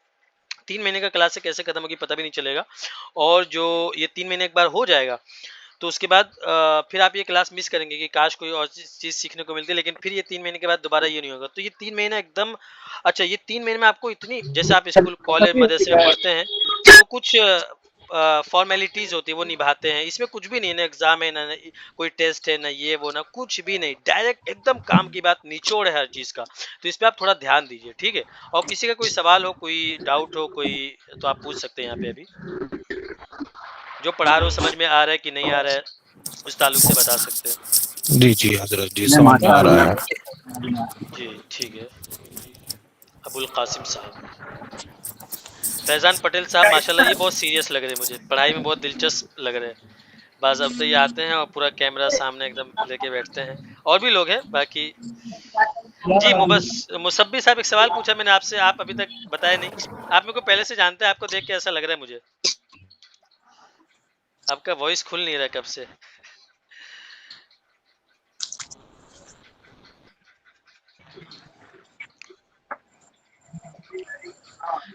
S1: 3 महीने का क्लास से कैसे खत्म होगी पता भी नहीं चलेगा, और जो ये 3 महीने एक बार हो जाएगा तो उसके बाद फिर आप ये क्लास मिस करेंगे कि काश कोई और चीज सीखने को मिलती, लेकिन फिर ये 3 महीने के बाद दोबारा ये नहीं होगा। तो ये 3 महीना एकदम अच्छा, ये 3 महीने में आपको इतनी, जैसे आप स्कूल कॉलेज मदरसे में पढ़ते हैं तो कुछ फॉर्मेलिटीज होती है वो निभाते हैं। इसमें कुछ भी नहीं है, ना एग्जाम है, ना कोई टेस्ट है, ना ये वो, ना कुछ भी नहीं, डायरेक्ट एकदम काम की बात, निचोड़ है हर चीज का। तो इस पे आप थोड़ा ध्यान दीजिए, ठीक है। और किसी का कोई सवाल हो, कोई डाउट हो, कोई, तो आप पूछ सकते हैं यहाँ पे अभी। जो पढ़ा रहे हो समझ में आ रहा है कि नहीं आ रहा है, उस ताल्लुक से बता सकते हैं।
S6: जी हजरत जी समझ में आ रहा है।
S1: जी ठीक है। अबुल कासिम साहब, फैजान पटेल साहब, माशाल्लाह ये बहुत सीरियस लग रहे हैं मुझे, पढ़ाई में बहुत दिलचस्प लग रहे हैं। बाज़ अब तो ये आते हैं और पूरा कैमरा सामने एकदम लेके बैठते हैं। और भी लोग हैं बाकी। जी मुसब्बी साहब, एक सवाल पूछा मैंने आपसे, आप अभी तक बताए नहीं। आप मेरे को पहले से जानते हैं, आपको देख के ऐसा लग रहा है मुझे। आपका वॉइस खुल नहीं रहा कब से।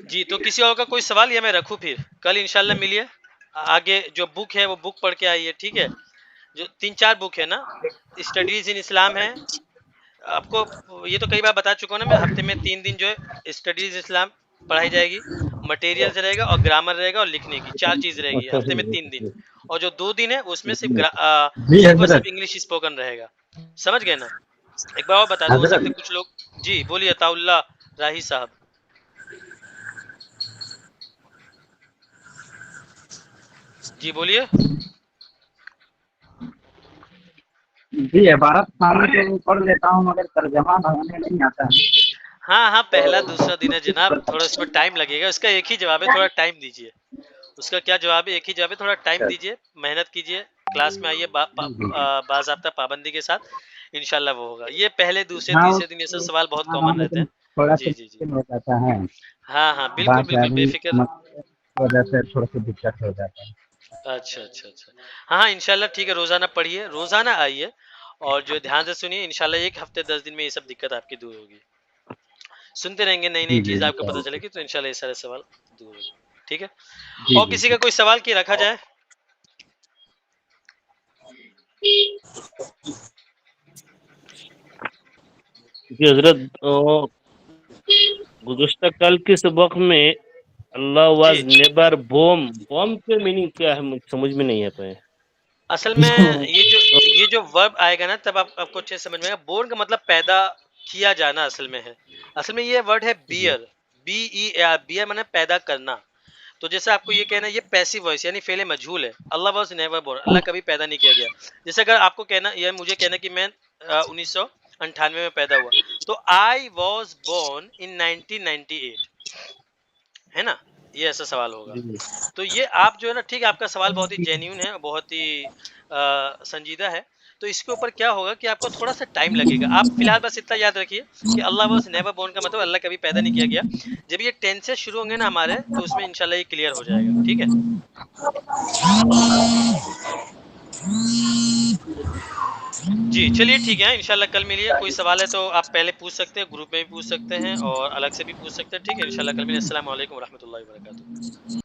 S1: जी, तो किसी और का कोई सवाल या मैं रखूं फिर? कल इंशाल्लाह मिलिए। आगे जो बुक है वो बुक पढ़ के आइए, ठीक है। जो 3-4 बुक है ना, स्टडीज इन इस्लाम है। आपको ये तो कई बार बता चुका हूँ ना मैं, हफ्ते में 3 दिन जो है स्टडीज इस्लाम पढ़ाई जाएगी, मटेरियल्स रहेगा और ग्रामर रहेगा और लिखने की 4 चीज रहेगी हफ्ते में 3 दिन। और जो 2 दिन है उसमें सिर्फ इंग्लिश स्पोकन रहेगा। समझ गए ना? एक बार और बता दूं, हो सकता है कुछ लोग। जी बोलिए अताउल्लाह राही साहब। जी बोलिए।
S9: जी इबारत खाने तो पढ़ लेता हूँ मगर तर्जमा बनाने नहीं आता है।
S1: हाँ, पहला दूसरा दिन है जनाब, थोड़ा इसमें टाइम लगेगा। उसका एक ही जवाब है, थोड़ा टाइम दीजिए। उसका क्या जवाब है? एक ही जवाब है, थोड़ा टाइम दीजिए, मेहनत कीजिए, क्लास में आइए बाज़ाब्ता पाबंदी के साथ, इंशाल्लाह वो होगा। ये पहले दूसरे तीसरे दिन ये सब सवाल बहुत कॉमन रहते हैं।
S9: थोड़ा
S1: जी
S9: हो जाता है।
S1: हाँ बिल्कुल बेफिक्र।
S9: वजह से थोड़ा सा दिक्कत हो जाता है।
S1: अच्छा। हाँ इंशाल्लाह ठीक है, रोजाना पढ़िए, रोजाना आइए और जो ध्यान से सुनिए, इंशाल्लाह 1 हफ्ते 10 दिन में ये सब दिक्कत आपकी दूर होगी। सुनते रहेंगे, नई चीज आपको पता चलेगी, तो इंशाल्लाह ये सारे सवाल दूर होंगे, ठीक है। और किसी का कोई सवाल की रखा जाए?
S10: जी हजरत, गुज़श्ता कल के सबक में अल्लाह वाज नेबर बॉम के मीनिंग क्या है, मुझे समझ में नहीं आता है।
S1: असल में ये जो वर्ब आएगा ना, तब आपको अच्छे समझ में आएगा। बोर्न का मतलब पैदा किया जाना असल में है। असल में ये वर्ड है बियर, बियर माने पैदा करना। तो जैसे आपको ये कहना है, ये पैसिव वॉइस यानी फेले मजहूल है। अल्लाह वाज नेवर बोर्न, अल्लाह कभी पैदा नहीं किया गया। जैसे अगर आपको कहना, या मुझे कहना कि मैं 1998 में पैदा हुआ, तो आई वाज बोर्न इन 1998, है ना? ये ऐसा सवाल होगा। तो ये आप जो है ना, ठीक है, आपका सवाल बहुत ही जेन्युइन है, बहुत ही संजीदा है। तो इसके ऊपर क्या होगा कि आपको थोड़ा सा टाइम लगेगा। आप फिलहाल बस इतना याद रखिए कि अल्लाह वाज नेवर बोर्न का मतलब अल्लाह कभी पैदा नहीं किया गया। जब ये टेंसेस शुरू होंगे ना हमारे, तो उसमें इंशाल्लाह ये क्लियर हो जाएगा, ठीक है। जी चलिए ठीक है, इंशाल्लाह कल मिलिए। कोई सवाल है तो आप पहले पूछ सकते हैं, ग्रुप में भी पूछ सकते हैं और अलग से भी पूछ सकते हैं, ठीक है। इंशाल्लाह कल मिलिए। अस्सलाम वालेकुम रहमतुल्लाहि व बरकातुहू।